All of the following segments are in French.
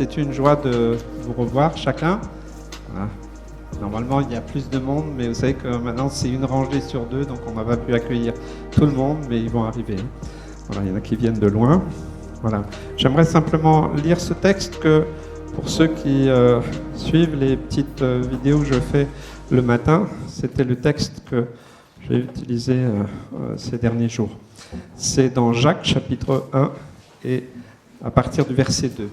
c'est une joie de vous revoir chacun. Voilà. Normalement, il y a plus de monde, mais vous savez que maintenant, c'est une rangée sur deux, donc on n'a pas pu accueillir tout le monde, mais ils vont arriver. Voilà, il y en a qui viennent de loin. Voilà. J'aimerais simplement lire ce texte que, pour ceux qui suivent les petites vidéos que je fais le matin, c'était le texte que j'ai utilisé ces derniers jours. C'est dans Jacques chapitre 1 et à partir du verset 2.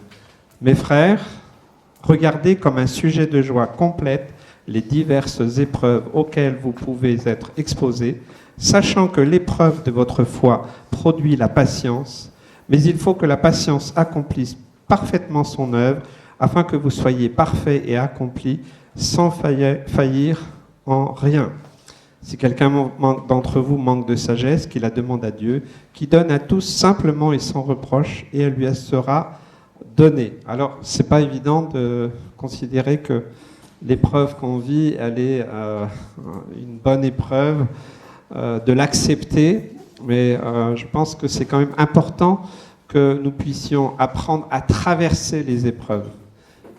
Mes frères, regardez comme un sujet de joie complète les diverses épreuves auxquelles vous pouvez être exposés, sachant que l'épreuve de votre foi produit la patience, mais il faut que la patience accomplisse parfaitement son œuvre, afin que vous soyez parfaits et accomplis, sans faillir en rien. Si quelqu'un d'entre vous manque de sagesse, qu'il la demande à Dieu, qui donne à tous simplement et sans reproche, et elle lui sera donnée. Alors, c'est pas évident de considérer que l'épreuve qu'on vit, elle est une bonne épreuve, de l'accepter, mais je pense que c'est quand même important que nous puissions apprendre à traverser les épreuves.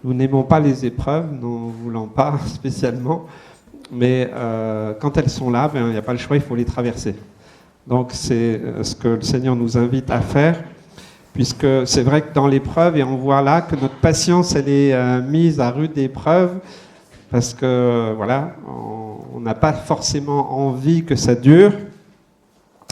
Nous n'aimons pas les épreuves, nous ne voulons pas spécialement, mais quand elles sont là, il n'y a pas le choix, il faut les traverser. Donc c'est ce que le Seigneur nous invite à faire, puisque c'est vrai que dans l'épreuve, et on voit là que notre patience, elle est mise à rude épreuve, parce que voilà, on n'a pas forcément envie que ça dure.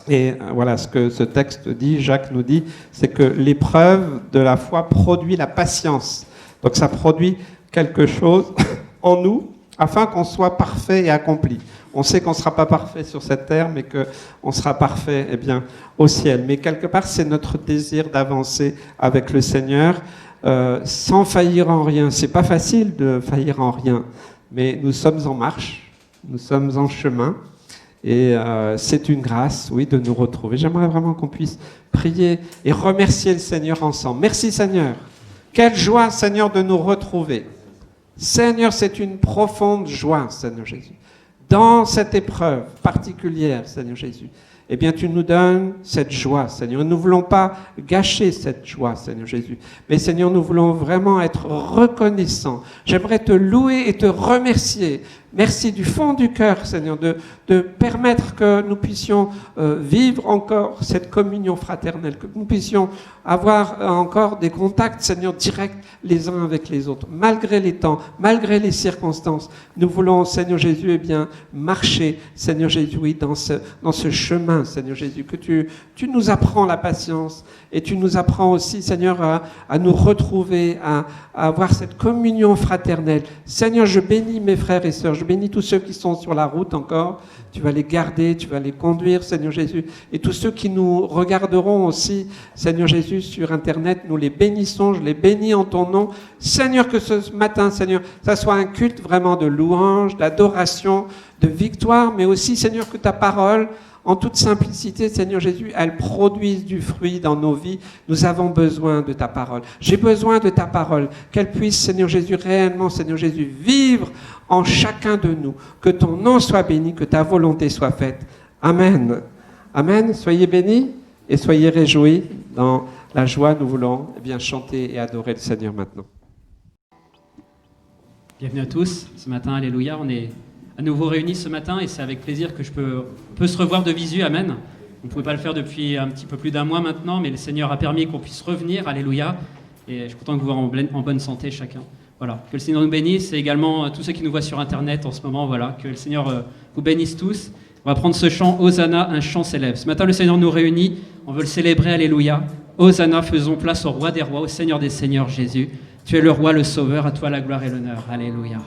Et voilà, ce que ce texte dit, Jacques nous dit, c'est que l'épreuve de la foi produit la patience. Donc ça produit quelque chose en nous, afin qu'on soit parfait et accompli. On sait qu'on ne sera pas parfait sur cette terre, mais qu'on sera parfait au ciel. Mais quelque part, c'est notre désir d'avancer avec le Seigneur, sans faillir en rien. C'est pas facile de faillir en rien, mais nous sommes en marche, nous sommes en chemin, et c'est une grâce, oui, de nous retrouver. J'aimerais vraiment qu'on puisse prier et remercier le Seigneur ensemble. Merci Seigneur. Quelle joie, Seigneur, de nous retrouver. Seigneur, c'est une profonde joie, Seigneur Jésus. Dans cette épreuve particulière, Seigneur Jésus, eh bien, tu nous donnes cette joie, Seigneur. Nous ne voulons pas gâcher cette joie, Seigneur Jésus. Mais, Seigneur, nous voulons vraiment être reconnaissants. J'aimerais te louer et te remercier. Merci du fond du cœur, Seigneur, de permettre que nous puissions vivre encore cette communion fraternelle, que nous puissions avoir encore des contacts, Seigneur, directs les uns avec les autres, malgré les temps, malgré les circonstances. Nous voulons, Seigneur Jésus, eh bien, marcher, Seigneur Jésus, oui, dans ce chemin, Seigneur Jésus, que tu nous apprends la patience et tu nous apprends aussi, Seigneur, à nous retrouver, à avoir cette communion fraternelle. Seigneur, je bénis mes frères et sœurs, je bénis tous ceux qui sont sur la route encore. Tu vas les garder, tu vas les conduire, Seigneur Jésus. Et tous ceux qui nous regarderont aussi, Seigneur Jésus, sur Internet, nous les bénissons, je les bénis en ton nom. Seigneur, que ce matin, Seigneur, ça soit un culte vraiment de louange, d'adoration, de victoire, mais aussi, Seigneur, que ta parole, en toute simplicité, Seigneur Jésus, elle produise du fruit dans nos vies. Nous avons besoin de ta parole. J'ai besoin de ta parole. Qu'elle puisse, Seigneur Jésus, réellement, Seigneur Jésus, vivre en chacun de nous. Que ton nom soit béni, que ta volonté soit faite. Amen. Amen. Soyez bénis et soyez réjouis. Dans la joie, nous voulons bien chanter et adorer le Seigneur maintenant. Bienvenue à tous. Ce matin, alléluia, on est à nouveau réunis ce matin et c'est avec plaisir que on peut se revoir de visu, amen. On ne pouvait pas le faire depuis un petit peu plus d'un mois maintenant, mais le Seigneur a permis qu'on puisse revenir, alléluia. Et je suis content de vous voir en bonne santé chacun. Voilà, que le Seigneur nous bénisse et également tous ceux qui nous voient sur Internet en ce moment, voilà, que le Seigneur vous bénisse tous. On va prendre ce chant, Hosanna, un chant célèbre. Ce matin, le Seigneur nous réunit, on veut le célébrer, alléluia. Hosanna, faisons place au roi des rois, au Seigneur des seigneurs, Jésus. Tu es le roi, le sauveur, à toi la gloire et l'honneur, alléluia.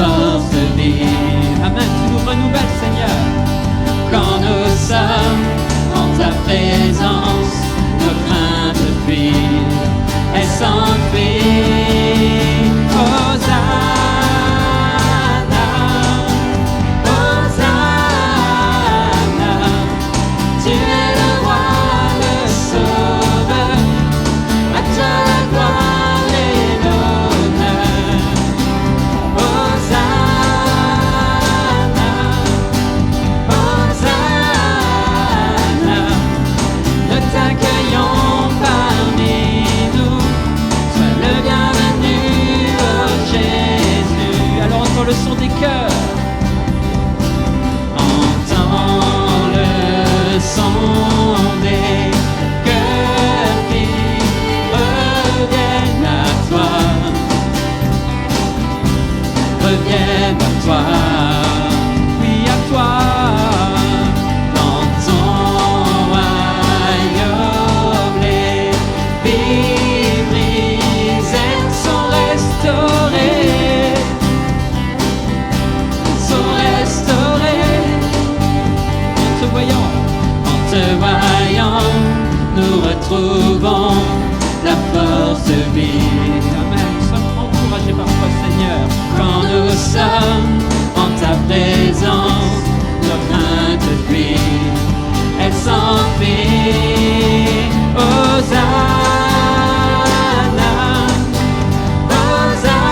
force de vivre. Amen, tu nous renouvelles, Seigneur. Quand nous sommes en ta présence, nos craintes fuient, elles s'enfuient. Hosanna, Hosanna, tu es le roi, le sauveur, à toi la gloire et l'honneur. Hosanna, Hosanna, nous t'accueillons parmi nous, sois le bienvenu, oh Jésus. Alors entends le son des cœurs, entends le son des cœurs qui reviennent à toi, reviennent à toi, oui à toi. Dans ton royaume, les vies brisées sont restaurées, sont restaurées. En te voyant, nous retrouvons la force de vivre. Amen. Nous sommes encouragés par toi, Seigneur. Quand nous sommes en ta présence, nos craintes fuient, elles s'enfuient. Hosanna, Hosanna,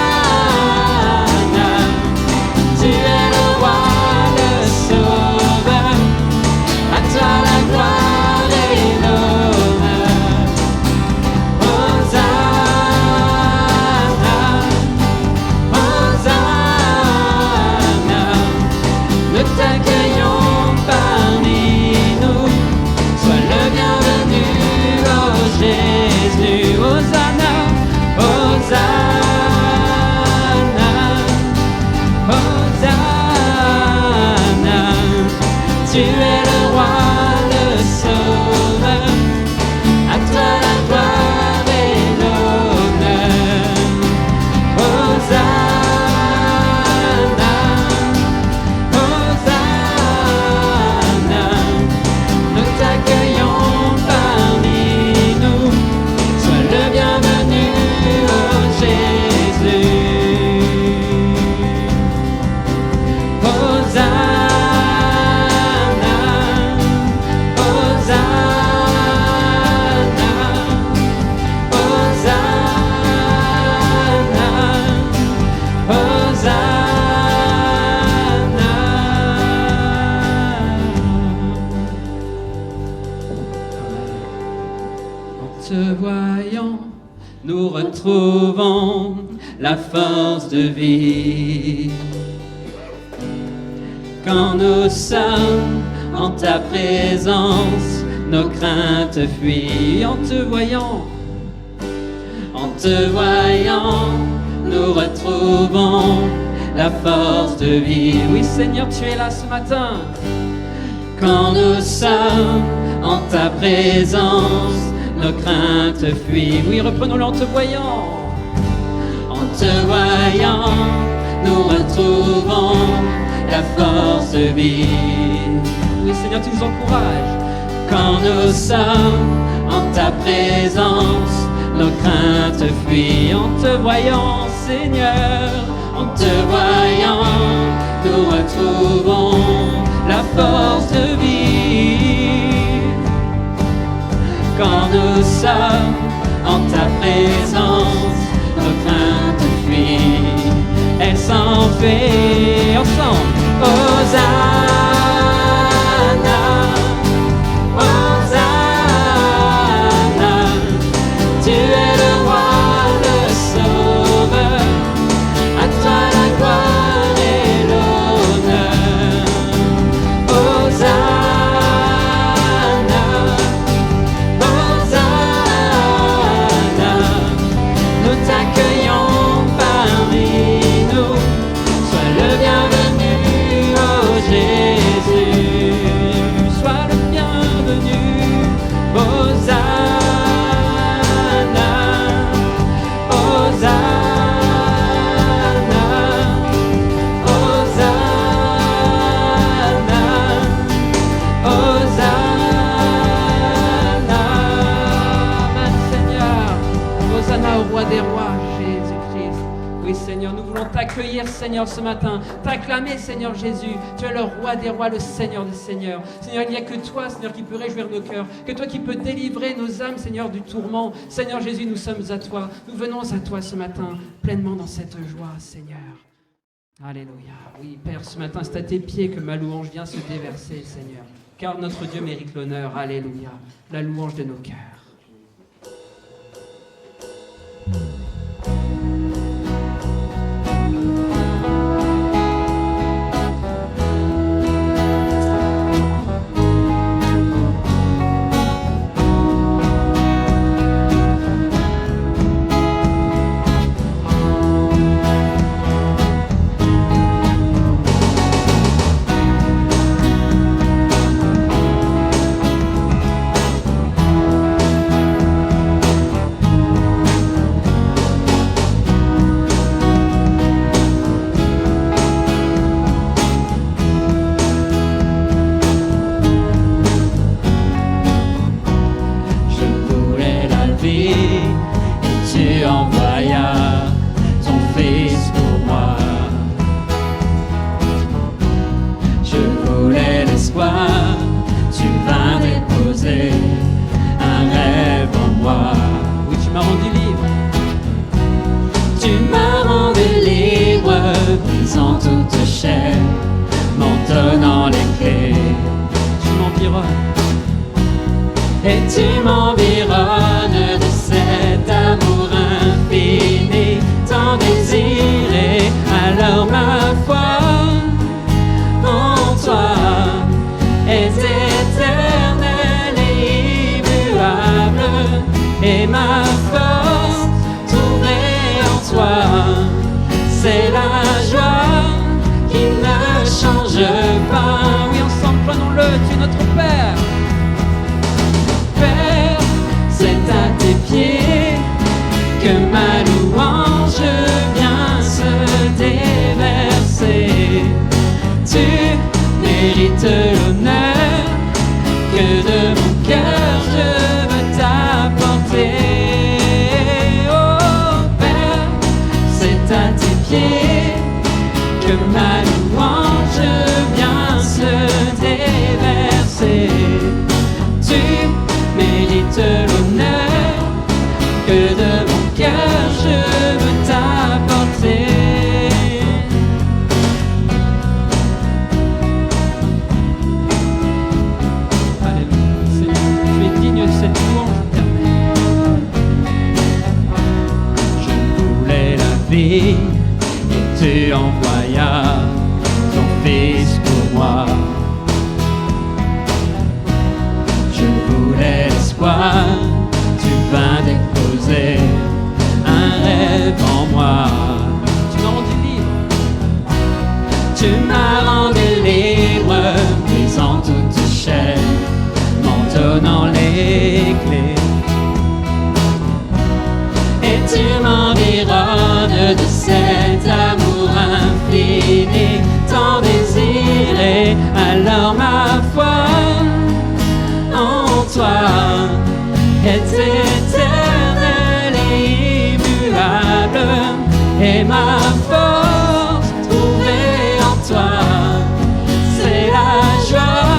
tu es le roi, le sauveur, à toi la gloire et l'honneur. Hosanna, Hosanna, nous t'accueillons parmi nous, sois le bienvenu, oh Jésus. Hosanna, Hosanna, Hosanna, tu es le roi, le sauveur, à toi la gloire et l'honneur. Hosanna, Hosanna, nous t'accueillons parmi nous, sois le bienvenu, oh Jésus. Hosanna, Hosanna, Hosanna. En te voyant, nous retrouvons la force de vie. Quand nous sommes en ta présence, nos craintes fuient. En te voyant, nous retrouvons la force de vie. Oui Seigneur, tu es là ce matin. Quand nous sommes en ta présence, nos craintes fuient. Oui, reprenons-le en te voyant. En te voyant, nous retrouvons la force de vie. Oui Seigneur, tu nous encourages. Quand nous sommes en ta présence, nos craintes fuient. En te voyant, Seigneur, en te voyant, nous retrouvons la force de vie. Quand nous sommes en ta présence, nos craintes fuient, elles s'enfuient. Ensemble, Hosanna, Hosanna, tu es le roi, le sauveur, à toi la gloire et l'honneur. Hosanna, Hosanna, nous t'accueillons parmi nous, sois le bienvenu, oh Jésus. Seigneur, ce matin, t'acclamer, Seigneur Jésus. Tu es le roi des rois, le Seigneur des seigneurs. Seigneur, il n'y a que toi, Seigneur, qui peut réjouir nos cœurs, que toi qui peux délivrer nos âmes, Seigneur, du tourment. Seigneur Jésus, nous sommes à toi. Nous venons à toi ce matin, pleinement dans cette joie, Seigneur. Alléluia. Oui, Père, ce matin, c'est à tes pieds que ma louange vient se déverser, Seigneur. Car notre Dieu mérite l'honneur. Alléluia. La louange de nos cœurs. Et tu m'environnes de cet amour infini, tant désiré. Alors ma foi en toi est éternelle et immuable, et ma force trouvée en toi, c'est la joie qui ne change pas. Oui, ensemble, prenons-le, tu es notre Père. C'est à tes pieds que ma louange vient se déverser. Tu mérites l'honneur que de mon cœur je veux t'apporter. Oh Père, c'est à tes pieds que ma louange vient se déverser. Tu mérite l'honneur que de mon cœur je veux t'apporter. Alléluia. Seigneur, tu es digne de cette louange éternelle. Je voulais la vie et tu envoyas ton Fils pour moi. Je voulais l'espoir, tu vins déposer un rêve en moi. Tu m'as rendu libre. Tu m'as rendu libre, brisant toute chaîne, m'en donnant les clés. Et tu m'environnes de cet amour infini, tant désiré. Alors ma foi en toi est éternelle et immuable, et ma force trouvée en toi, c'est la joie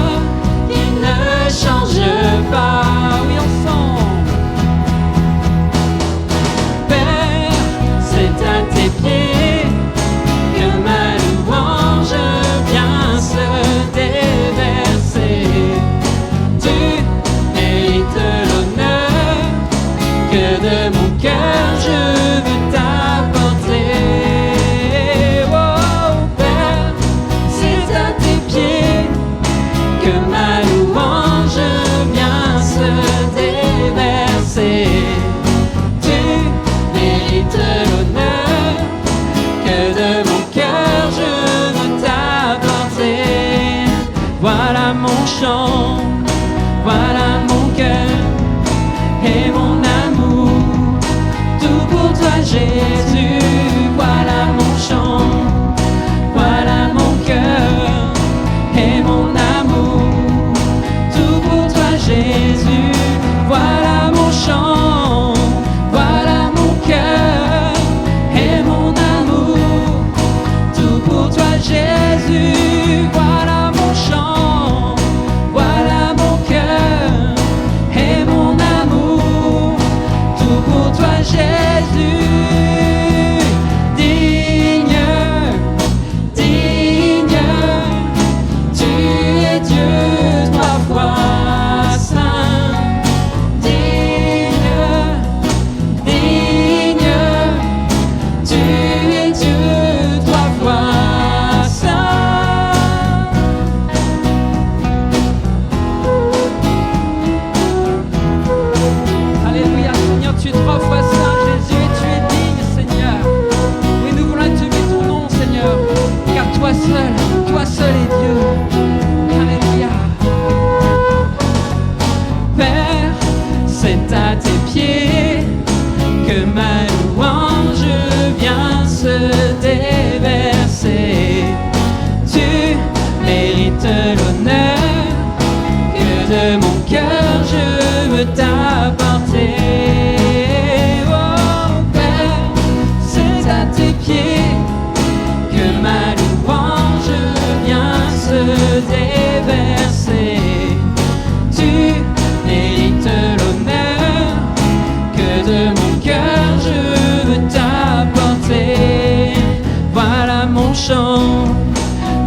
qui ne change pas. Oui, ensemble. Père, c'est à tes pieds que ma louange vient se déverser. Tu mérites l'honneur que de mon cœur je veux t'apporter. Oh Père, c'est à tes pieds que ma louange vient se déverser. Tu mérites l'honneur que de mon cœur je veux t'apporter. Voilà mon chant, voilà mon cœur et mon amour, tout pour toi Jésus. Voilà mon chant, voilà mon cœur et mon amour, tout pour toi Jésus. Voilà mon chant, voilà mon cœur et mon amour,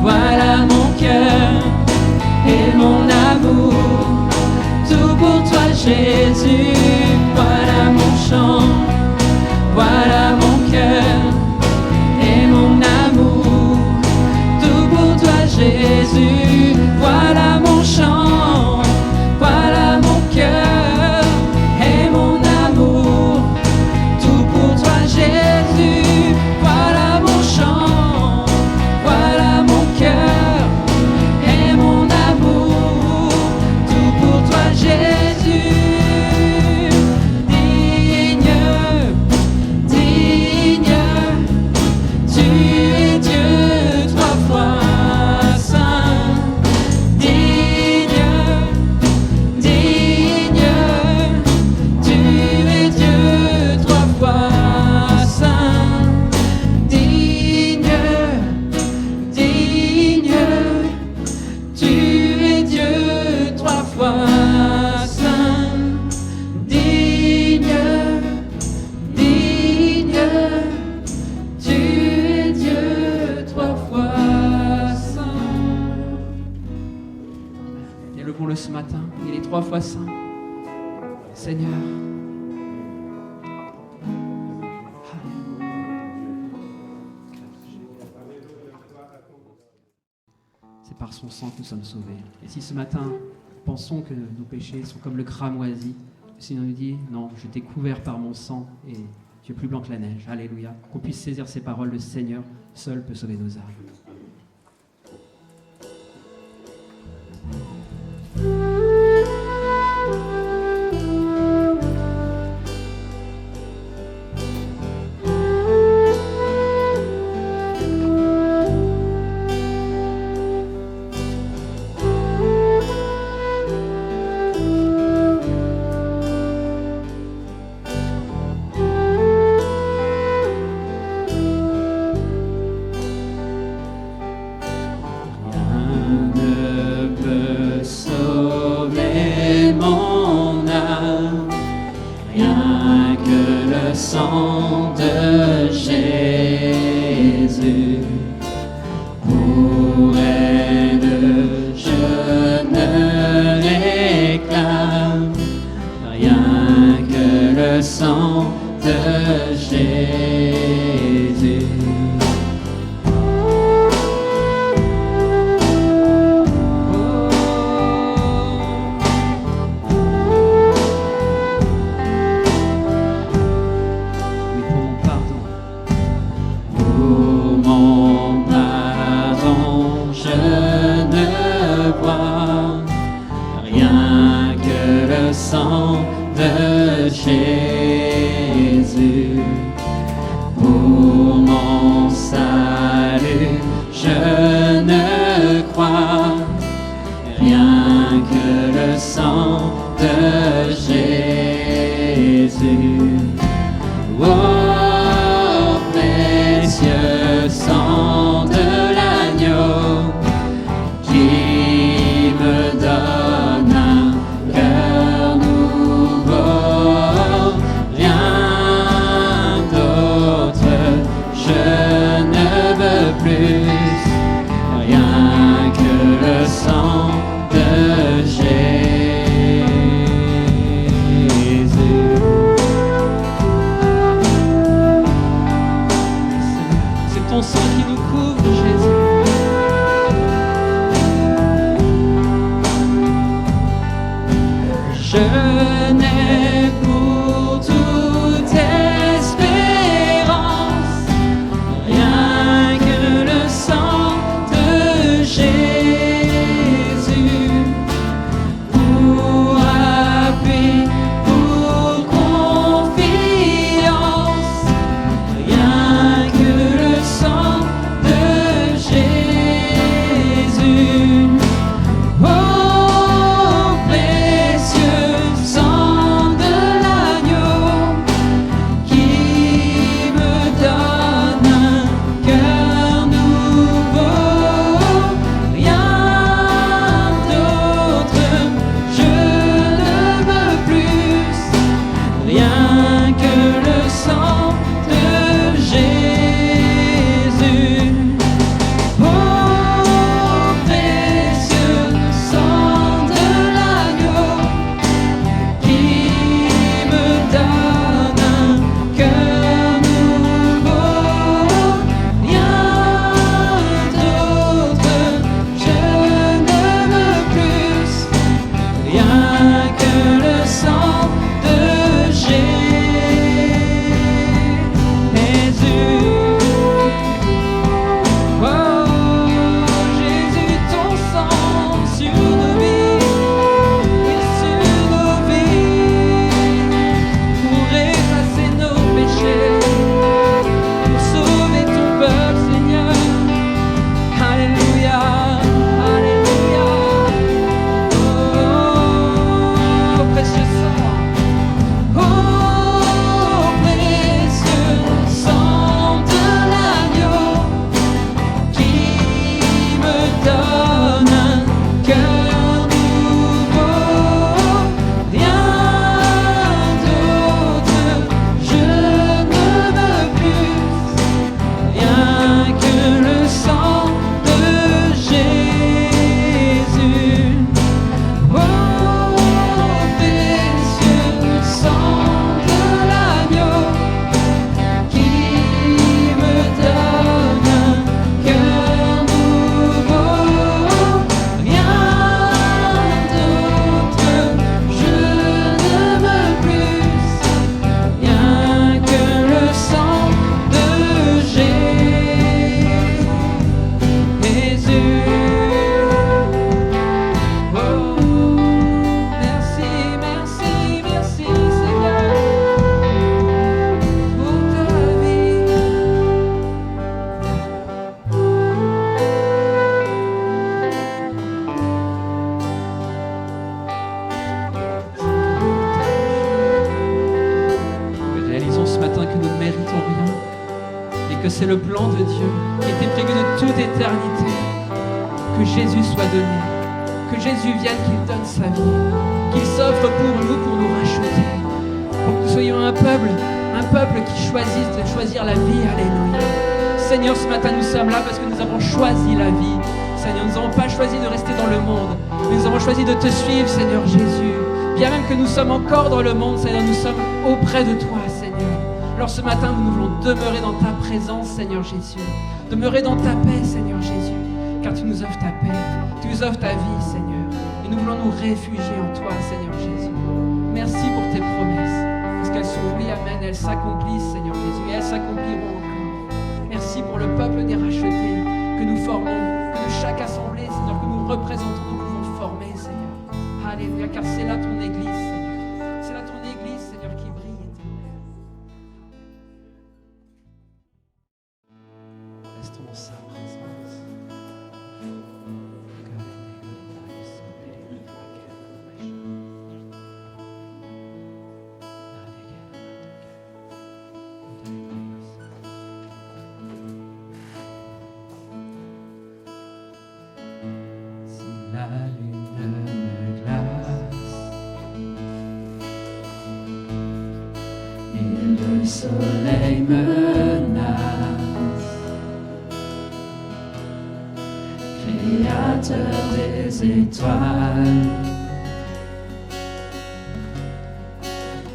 Voilà mon cœur et mon amour, tout pour toi Jésus. Voilà mon chant, voilà mon cœur et mon amour, tout pour toi Jésus. Voilà mon chant, voilà mon cœur et mon amour, tout pour toi Jésus. Voilà mon chant, voilà mon cœur et mon amour, tout pour toi Jésus. Digne, digne, tu es Dieu trois fois saint. Digne, digne, tu es Dieu trois fois saint. Digne, digne, tu es Dieu trois fois saint. Digne, digne, tu es Dieu trois fois saint. Élevons-le ce matin, il est 3 fois saint. Seigneur. C'est par son sang que nous sommes sauvés. Et si ce matin, pensons que nos péchés sont comme le cramoisi, le Seigneur nous dit, non, je t'ai couvert par mon sang et tu es plus blanc que la neige. Alléluia. Qu'on puisse saisir ces paroles, le Seigneur seul peut sauver nos âmes. Rien ne peut sauver mon âme, rien que le sang de Jésus. Pour aide, je ne réclame rien que le sang de Jésus. Oui, pour mon pardon. Pour mon pardon, je ne vois rien que le sang de Jésus. Pour mon salut, je ne crois rien que le sang de Jésus. Oh, précieux sang de l'agneau, qui me donne un cœur nouveau. Rien d'autre, je ne veux plus, rien que le sang de Jésus. C'est ton sang qui nous couvre, Jésus. Je n'ai pour toute espérance rien que le sang de Jésus. Pour appui, pour confiance, rien que le sang de Jésus. Oh, précieux c'est le plan de Dieu qui était prévu de toute éternité. Que Jésus soit donné, que Jésus vienne, qu'il donne sa vie, qu'il s'offre pour nous racheter, pour que nous soyons un peuple qui choisisse de choisir la vie. Alléluia. Seigneur, ce matin nous sommes là parce que nous avons choisi la vie. Seigneur, nous n'avons pas choisi de rester dans le monde, mais nous avons choisi de te suivre, Seigneur Jésus. Bien même que nous sommes encore dans le monde, Seigneur, nous sommes auprès de toi, Seigneur. Alors ce matin, nous voulons demeurer dans ta présence, Seigneur Jésus. Demeurer dans ta paix, Seigneur Jésus. Car tu nous offres ta paix, tu nous offres ta vie, Seigneur. Et nous voulons nous réfugier en toi, Seigneur Jésus. Merci pour tes promesses, parce qu'elles sont oui, amen, elles s'accomplissent, Seigneur Jésus, et elles s'accompliront encore. Merci pour le peuple des rachetés que nous formons, que de chaque assemblée, Seigneur, que nous représentons, nous pouvons former, Seigneur. Alléluia, car c'est là ton Église, Seigneur. C'est là ton Église, Seigneur, qui brille, éternel. Restons dans sa présence. La lune me glace et le soleil menace, Créateur des étoiles,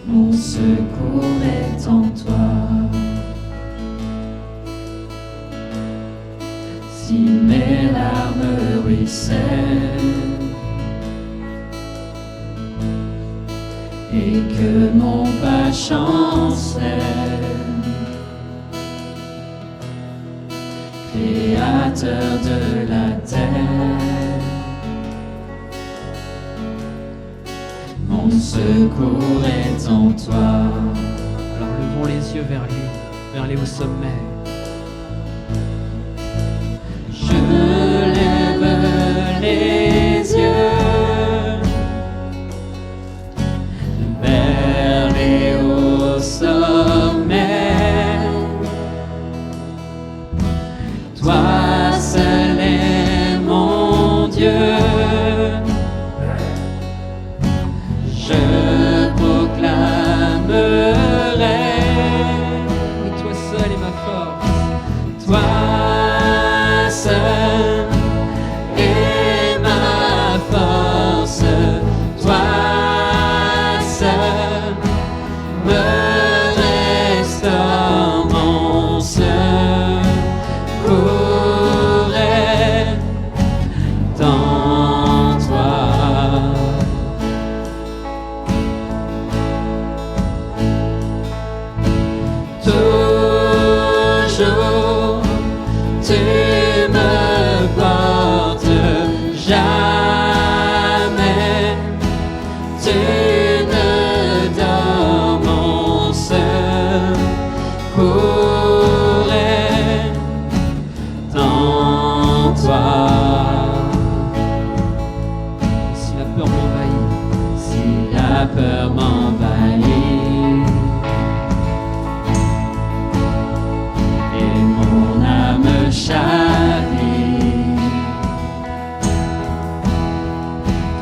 mon secours est en toi. Si mes larmes ruissellent et que mon pas chancelle, Créateur de la terre, mon secours est en toi. Alors levons les yeux vers les hauts sommets. Je lève les yeux vers les hauts sommets. Toi seul est mon Dieu. Je proclamerai. Oui, toi seul est ma force. Toi seul est ma force, toi seul me restaure, mon secours est dans toi. Toujours tu me portes, jamais tu ne dors, mon secours est en toi. Si la peur m'envahit, Si la peur m'envahit et mon âme chavire,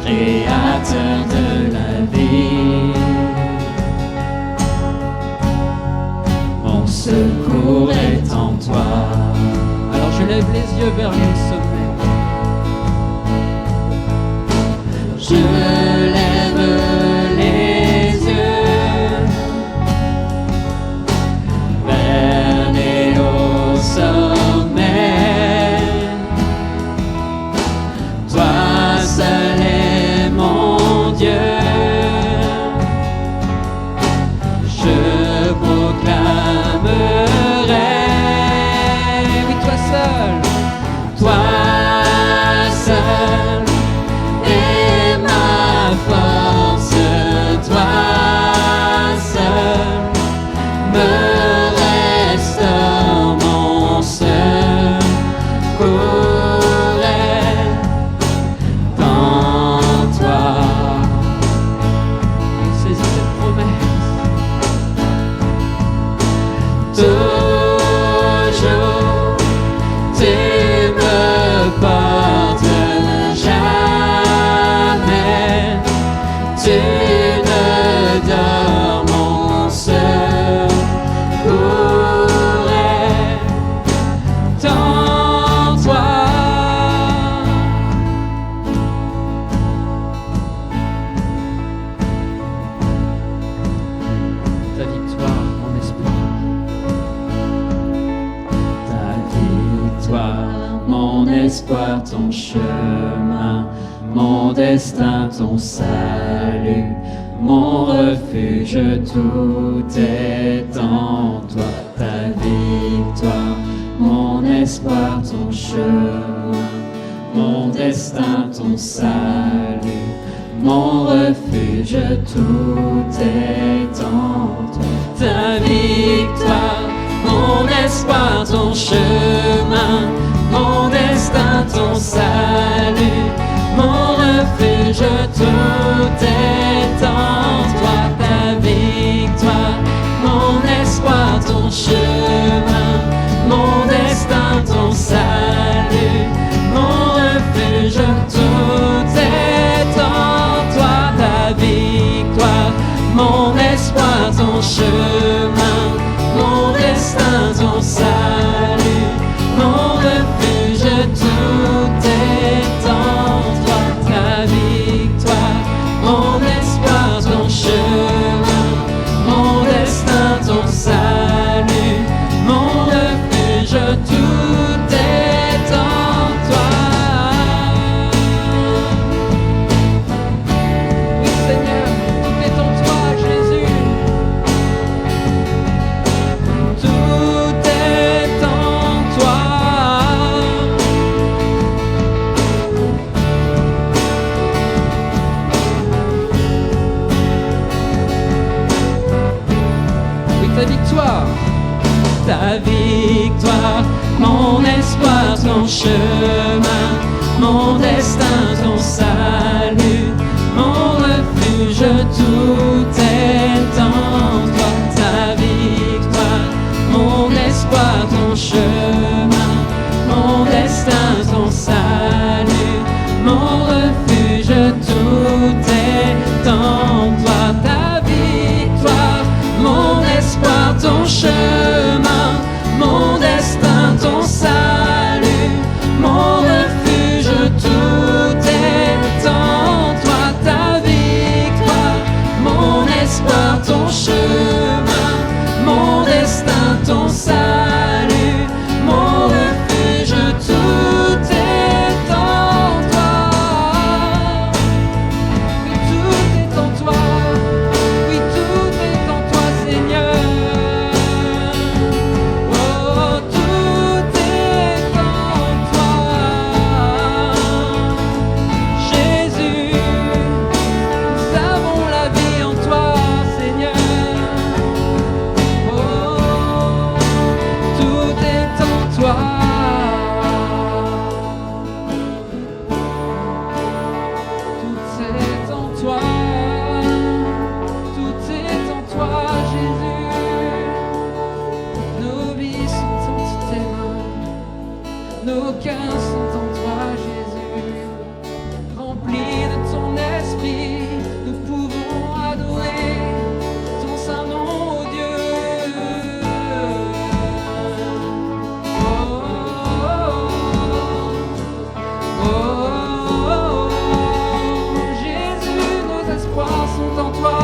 Créateur de la vie, mon secours est en toi. alors je lève les yeux vers les hauts sommets. Je lève les yeux vers les hauts sommets. Toi seul est mon Dieu. Je proclamerai. Oui, toi seul. Toi seul est ma ton chemin, mon destin, ton salut, mon refuge, tout est en toi, ta victoire, mon espoir, ton chemin, mon destin, ton salut, mon refuge, tout est en toi, ta victoire, mon espoir, ton chemin, mon destin, ton salut, mon refuge, tout est en toi, ta victoire, mon espoir, ton chemin, mon destin, ton salut, mon refuge, tout est en toi, ta victoire, mon espoir, ton chemin, mon destin, ton salut, mon refuge, tout est en toi, ta victoire, mon espoir, ton chemin, mon destin, ton salut, mon refuge, tout est en toi. Oui Seigneur, tout est en toi, Jésus. Tout est en toi. Oui, ta victoire, mon espoir, ton chemin, mon destin, ton salut, mon refuge, tout est en toi, ta victoire, mon espoir, ton chemin, mon destin, ton salut, mon refuge, tout est en toi, ta victoire, mon espoir, ton chemin, mon destin, ton salut, mon refuge, tout est en toi, ta victoire, mon espoir, ton chemin, mon destin, ton salut, mon refuge, tout est en toi. Oui, tout est en toi. Oui, tout est en toi, Seigneur. Oh, tout est en toi. Jésus, nous avons la vie en toi, Seigneur. Oh, tout est en toi. Tout est en toi. Tout est en toi, Jésus. Nos vies sont entre tes mains. Nos cœurs sont en toi, Jésus. Remplis de ton esprit, nous pouvons adorer ton saint nom, ô Dieu. Oh, oh, oh, oh, Jésus, nos espoirs sont en toi.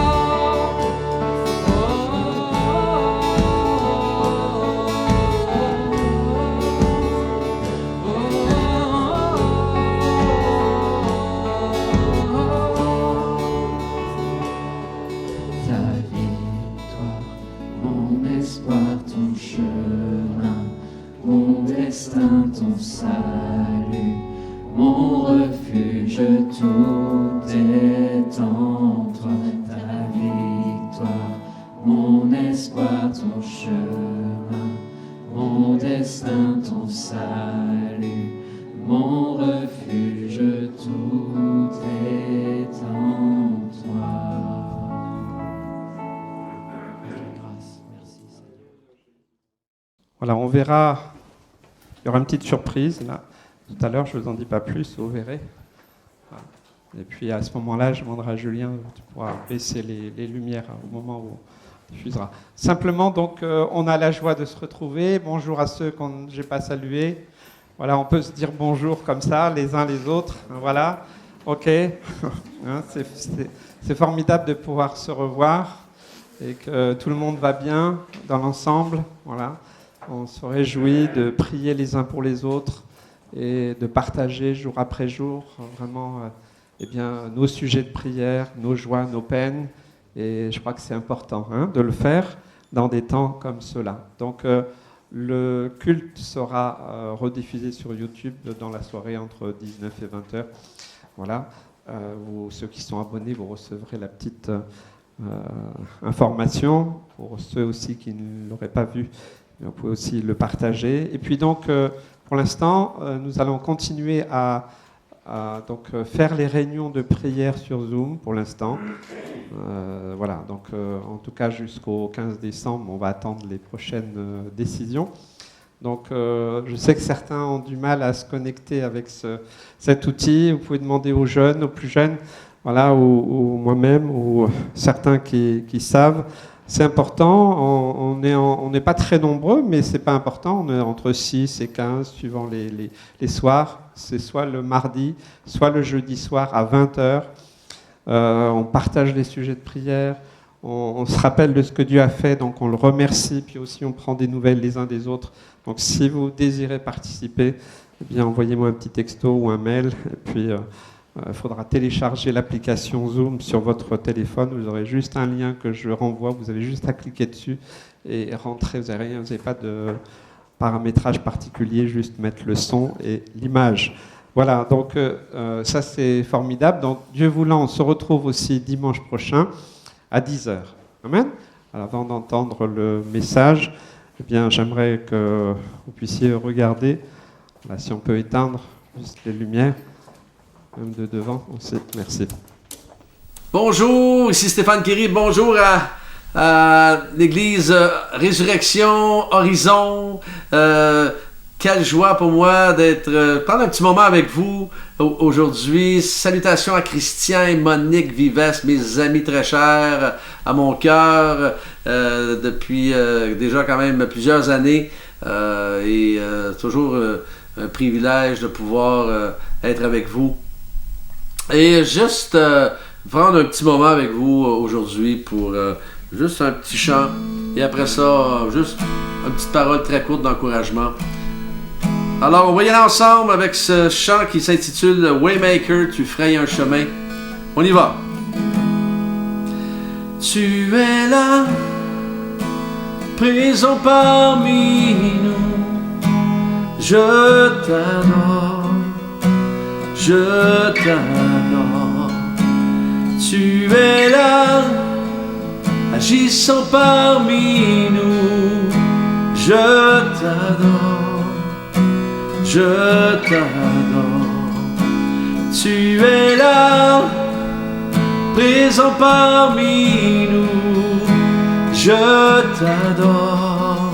Ta victoire, mon espoir, ton chemin, mon destin, ton salut, mon refuge, tout est en toi, ta victoire, mon espoir, ton chemin, mon destin, ton salut, mon refuge, tout est en toi. Grâce, merci Seigneur. Voilà, on verra. Il y aura une petite surprise là. Tout à l'heure, je ne vous en dis pas plus, vous verrez. Voilà. Et puis à ce moment-là, je demanderai à Julien, tu pourras baisser les lumières au moment où on diffusera. Simplement, donc, on a la joie de se retrouver. Bonjour à ceux que je n'ai pas salués. Voilà, on peut se dire bonjour comme ça, les uns les autres. Voilà, ok. Hein, c'est formidable de pouvoir se revoir et que tout le monde va bien dans l'ensemble. Voilà, on se réjouit de prier les uns pour les autres et de partager jour après jour vraiment nos sujets de prière, nos joies, nos peines. Et je crois que c'est important de le faire dans des temps comme cela. Donc le culte sera rediffusé sur YouTube dans la soirée entre 19 et 20 heures. Voilà. Ceux qui sont abonnés, vous recevrez la petite information. Pour ceux aussi qui ne l'auraient pas vu, vous pouvez aussi le partager. Et puis donc, pour l'instant, nous allons continuer à faire les réunions de prière sur Zoom pour l'instant. Voilà, donc en tout cas jusqu'au 15 décembre, on va attendre les prochaines décisions. Donc je sais que certains ont du mal à se connecter avec cet outil. Vous pouvez demander aux jeunes, aux plus jeunes, voilà, ou moi-même, ou certains qui savent. C'est important, on n'est pas très nombreux, mais c'est pas important. On est entre 6 et 15 suivant les soirs. C'est soit le mardi, soit le jeudi soir à 20h. On partage les sujets de prière, on se rappelle de ce que Dieu a fait, donc on le remercie, puis aussi on prend des nouvelles les uns des autres. Donc si vous désirez participer, eh bien envoyez-moi un petit texto ou un mail, et puis il faudra télécharger l'application Zoom sur votre téléphone. Vous aurez juste un lien que je renvoie, vous avez juste à cliquer dessus et rentrer, vous n'avez pas de paramétrage particulier, juste mettre le son et l'image. Voilà, donc ça c'est formidable. Donc Dieu voulant, on se retrouve aussi dimanche prochain à 10h. Amen. Alors, avant d'entendre le message, eh bien, j'aimerais que vous puissiez regarder, là, si on peut éteindre juste les lumières, même de devant aussi. Merci. Bonjour, ici Stéphane Kéry. Bonjour à l'église Résurrection, Horizon. Quelle joie pour moi d'être prendre un petit moment avec vous aujourd'hui. Salutations à Christian et Monique Vives, mes amis très chers à mon cœur depuis déjà quand même plusieurs années et toujours un privilège de pouvoir être avec vous. Et juste prendre un petit moment avec vous aujourd'hui pour juste un petit chant et après ça, juste une petite parole très courte d'encouragement. Alors, on va y aller ensemble avec ce chant qui s'intitule Waymaker, tu frayes un chemin. On y va. Tu es là, présent parmi nous. Je t'adore, je t'adore. Tu es là, agissant parmi nous. Je t'adore. Je t'adore, tu es là, présent parmi nous. Je t'adore,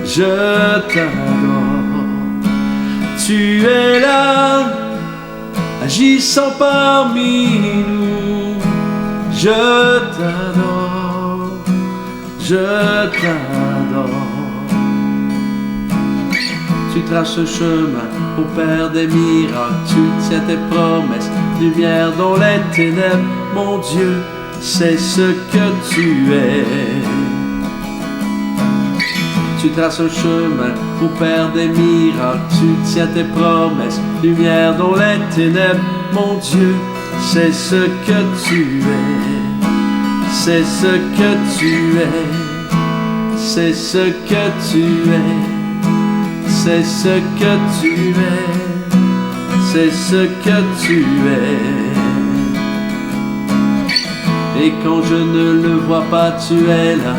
je t'adore, tu es là, agissant parmi nous. Je t'adore, je t'adore. Tu traces ce chemin au Père des miracles, tu tiens tes promesses, lumière dans les ténèbres, mon Dieu, c'est ce que tu es. Tu traces un chemin au Père des miracles, tu tiens tes promesses, lumière dans les ténèbres, mon Dieu, c'est ce que tu es. C'est ce que tu es. C'est ce que tu es. C'est ce que tu es, c'est ce que tu es. Et quand je ne le vois pas, tu es là.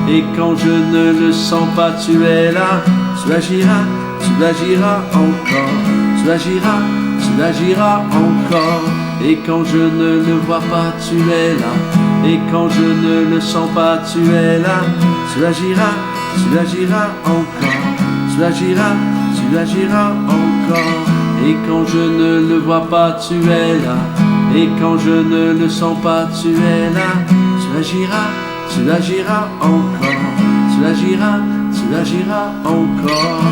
Et quand je ne le sens pas, tu es là. Tu agiras encore. Tu agiras encore. Et quand je ne le vois pas, tu es là. Et quand je ne le sens pas, tu es là. Tu agiras encore. Tu agiras encore. Et quand je ne le vois pas, tu es là. Et quand je ne le sens pas, tu es là. Tu agiras encore. Tu agiras encore.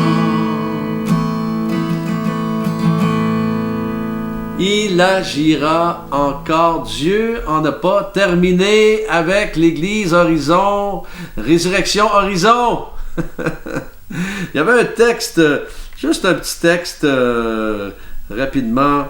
Il agira encore. Dieu en a pas terminé avec l'église Horizon. Résurrection Horizon. Il y avait un texte Juste un petit texte rapidement.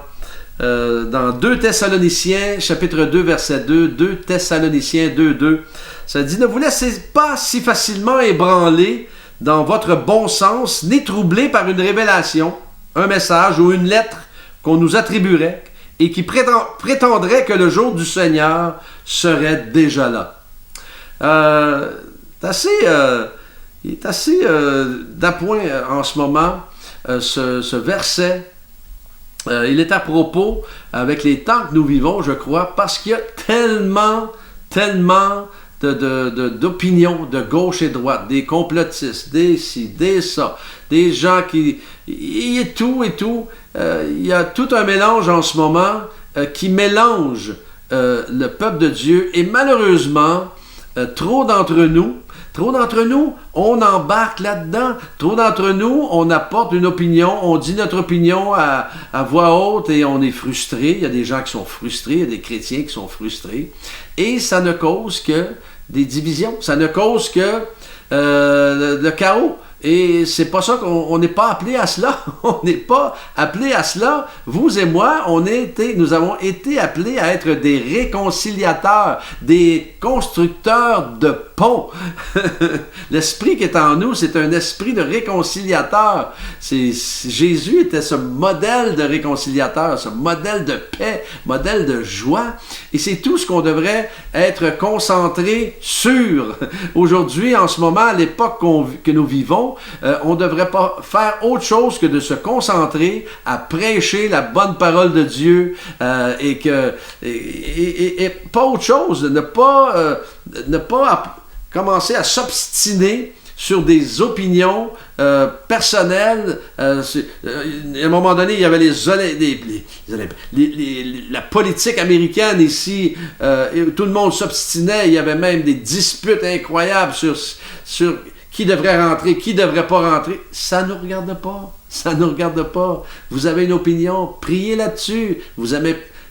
Dans 2 Thessaloniciens, chapitre 2, verset 2, 2 Thessaloniciens 2, 2, ça dit « Ne vous laissez pas si facilement ébranler dans votre bon sens, ni troubler par une révélation, un message ou une lettre qu'on nous attribuerait et qui prétendrait que le jour du Seigneur serait déjà là. » Il est assez d'appoint en ce moment, ce verset. Il est à propos avec les temps que nous vivons, je crois, parce qu'il y a tellement d'opinions de gauche et droite, des complotistes, des ci, des ça, des gens qui... Il y a tout et tout. Il y a tout un mélange en ce moment qui mélange le peuple de Dieu et malheureusement, trop d'entre nous, on embarque là-dedans. Trop d'entre nous, on apporte une opinion, on dit notre opinion à voix haute et on est frustré. Il y a des gens qui sont frustrés, il y a des chrétiens qui sont frustrés. Et ça ne cause que des divisions, ça ne cause que le chaos. Et c'est pas ça qu'on n'est pas appelé à cela. On n'est pas appelé à cela. Vous et moi, nous avons été appelés à être des réconciliateurs, des constructeurs de ponts. L'esprit qui est en nous, c'est un esprit de réconciliateur. Jésus était ce modèle de réconciliateur, ce modèle de paix, modèle de joie. Et c'est tout ce qu'on devrait être concentré sur. Aujourd'hui, en ce moment, à l'époque que nous vivons, on ne devrait pas faire autre chose que de se concentrer à prêcher la bonne parole de Dieu et pas autre chose, ne pas commencer à s'obstiner sur des opinions personnelles. À un moment donné, il y avait la politique américaine ici, et tout le monde s'obstinait. Il y avait même des disputes incroyables sur qui devrait rentrer, qui ne devrait pas rentrer. Ça ne nous regarde pas. Ça ne nous regarde pas. Vous avez une opinion, priez là-dessus.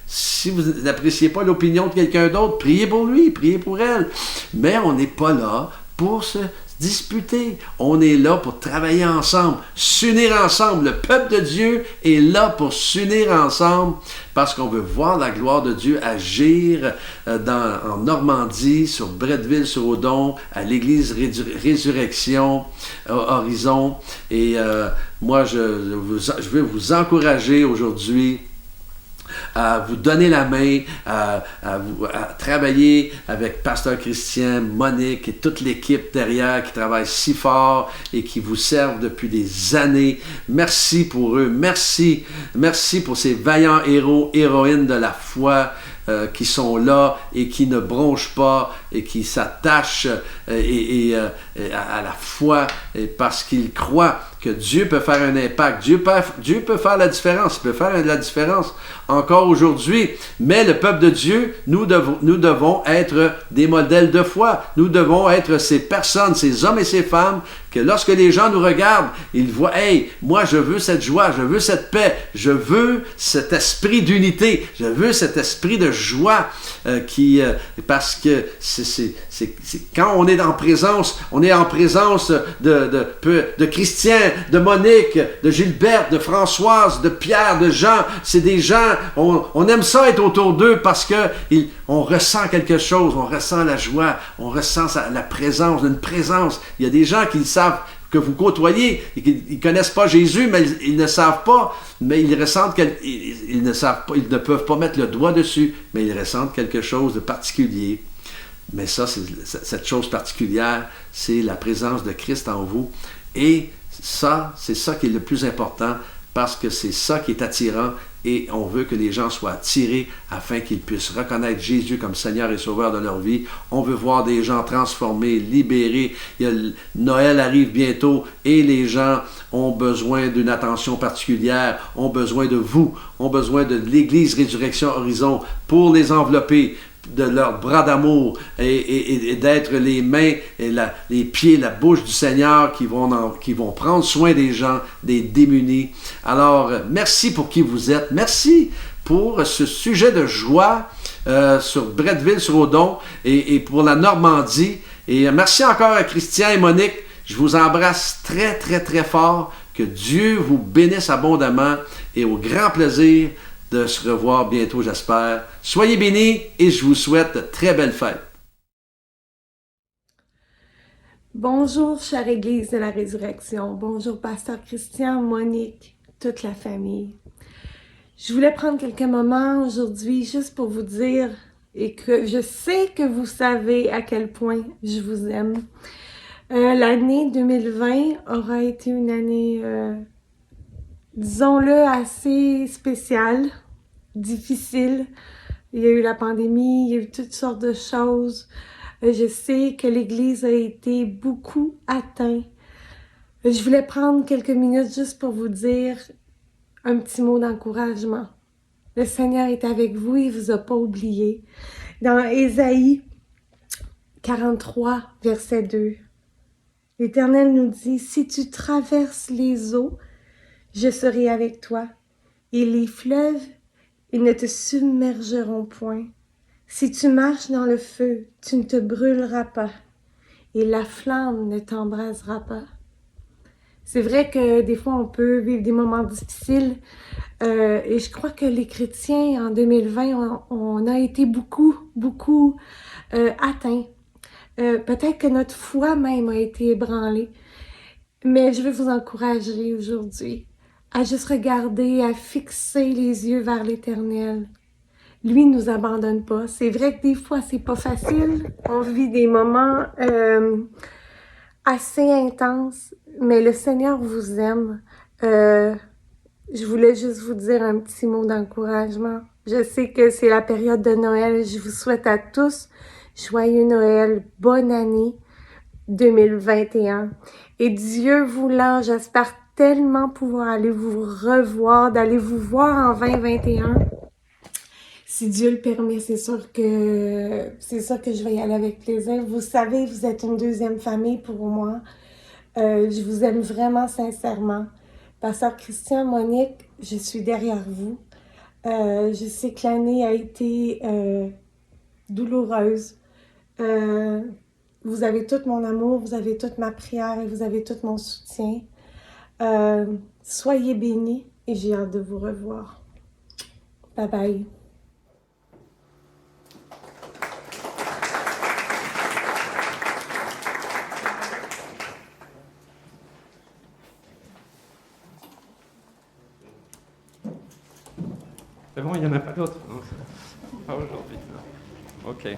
Si vous n'appréciez pas l'opinion de quelqu'un d'autre, priez pour lui, priez pour elle. Mais on n'est pas là pour se disputer. On est là pour travailler ensemble, s'unir ensemble. Le peuple de Dieu est là pour s'unir ensemble parce qu'on veut voir la gloire de Dieu agir en Normandie, sur Bretteville-sur-Odon, à l'église Résurrection, Horizon. Et moi, je veux vous encourager aujourd'hui à vous donner la main, à travailler avec Pasteur Christian, Monique et toute l'équipe derrière qui travaille si fort et qui vous servent depuis des années. Merci pour eux. Merci pour ces vaillants héros, héroïnes de la foi qui sont là et qui ne bronchent pas et qui s'attachent à la foi parce qu'ils croient que Dieu peut faire un impact. Dieu peut faire la différence. Il peut faire la différence encore aujourd'hui. Mais le peuple de Dieu, nous devons être des modèles de foi. Nous devons être ces personnes, ces hommes et ces femmes que lorsque les gens nous regardent, ils voient, hey, moi je veux cette joie, je veux cette paix, je veux cet esprit d'unité, je veux cet esprit de joie parce que c'est quand on est en présence de Christian, de Monique, de Gilberte, de Françoise, de Pierre, de Jean. C'est des gens, on aime ça être autour d'eux parce que on ressent quelque chose, on ressent la joie, on ressent la présence, une présence. Il y a des gens qui savent que vous côtoyez, et qu'ils ne connaissent pas Jésus, mais ils ne savent pas, mais ils ressentent ils ne savent pas, ils ne peuvent pas mettre le doigt dessus, mais ils ressentent quelque chose de particulier. Mais cette chose particulière, c'est la présence de Christ en vous. Et ça, c'est ça qui est le plus important, parce que c'est ça qui est attirant et on veut que les gens soient attirés afin qu'ils puissent reconnaître Jésus comme Seigneur et Sauveur de leur vie. On veut voir des gens transformés, libérés. Noël arrive bientôt et les gens ont besoin d'une attention particulière, ont besoin de vous, ont besoin de l'Église Résurrection Horizon pour les envelopper de leurs bras d'amour et d'être les mains, et les pieds, la bouche du Seigneur qui vont prendre soin des gens, des démunis. Alors, merci pour qui vous êtes. Merci pour ce sujet de joie sur Bretteville-sur-Odon et pour la Normandie. Et merci encore à Christian et Monique. Je vous embrasse très, très, très fort. Que Dieu vous bénisse abondamment et au grand plaisir de se revoir bientôt, j'espère. Soyez bénis et je vous souhaite de très belles fêtes. Bonjour, chère Église de la Résurrection. Bonjour, Pasteur Christian, Monique, toute la famille. Je voulais prendre quelques moments aujourd'hui juste pour vous dire et que je sais que vous savez à quel point je vous aime. L'année 2020 aura été une année, disons-le, assez spéciale, difficile. Il y a eu la pandémie, il y a eu toutes sortes de choses. Je sais que l'Église a été beaucoup atteinte. Je voulais prendre quelques minutes juste pour vous dire un petit mot d'encouragement. Le Seigneur est avec vous, il ne vous a pas oublié. Dans Ésaïe 43, verset 2, l'Éternel nous dit, « Si tu traverses les eaux, je serai avec toi, et les fleuves, ils ne te submergeront point. Si tu marches dans le feu, tu ne te brûleras pas, et la flamme ne t'embrasera pas. » C'est vrai que des fois, on peut vivre des moments difficiles, et je crois que les chrétiens, en 2020, on a été beaucoup atteints. Peut-être que notre foi même a été ébranlée, mais je veux vous encourager aujourd'hui à juste regarder, à fixer les yeux vers l'Éternel. Lui ne nous abandonne pas. C'est vrai que des fois, c'est pas facile. On vit des moments assez intenses, mais le Seigneur vous aime. Je voulais juste vous dire un petit mot d'encouragement. Je sais que c'est la période de Noël. Je vous souhaite à tous joyeux Noël, bonne année 2021. Et Dieu voulant, j'espère tellement pouvoir aller vous revoir, d'aller vous voir en 2021. Si Dieu le permet, c'est sûr que je vais y aller avec plaisir. Vous savez, vous êtes une deuxième famille pour moi. Je vous aime vraiment sincèrement. Pasteur Christian, Monique, je suis derrière vous. Je sais que l'année a été douloureuse. Vous avez tout mon amour, vous avez toute ma prière et vous avez tout mon soutien. Soyez bénis et j'ai hâte de vous revoir. Bye bye. C'est bon, il n'y en a pas d'autres? Non, pas aujourd'hui. Non. Ok.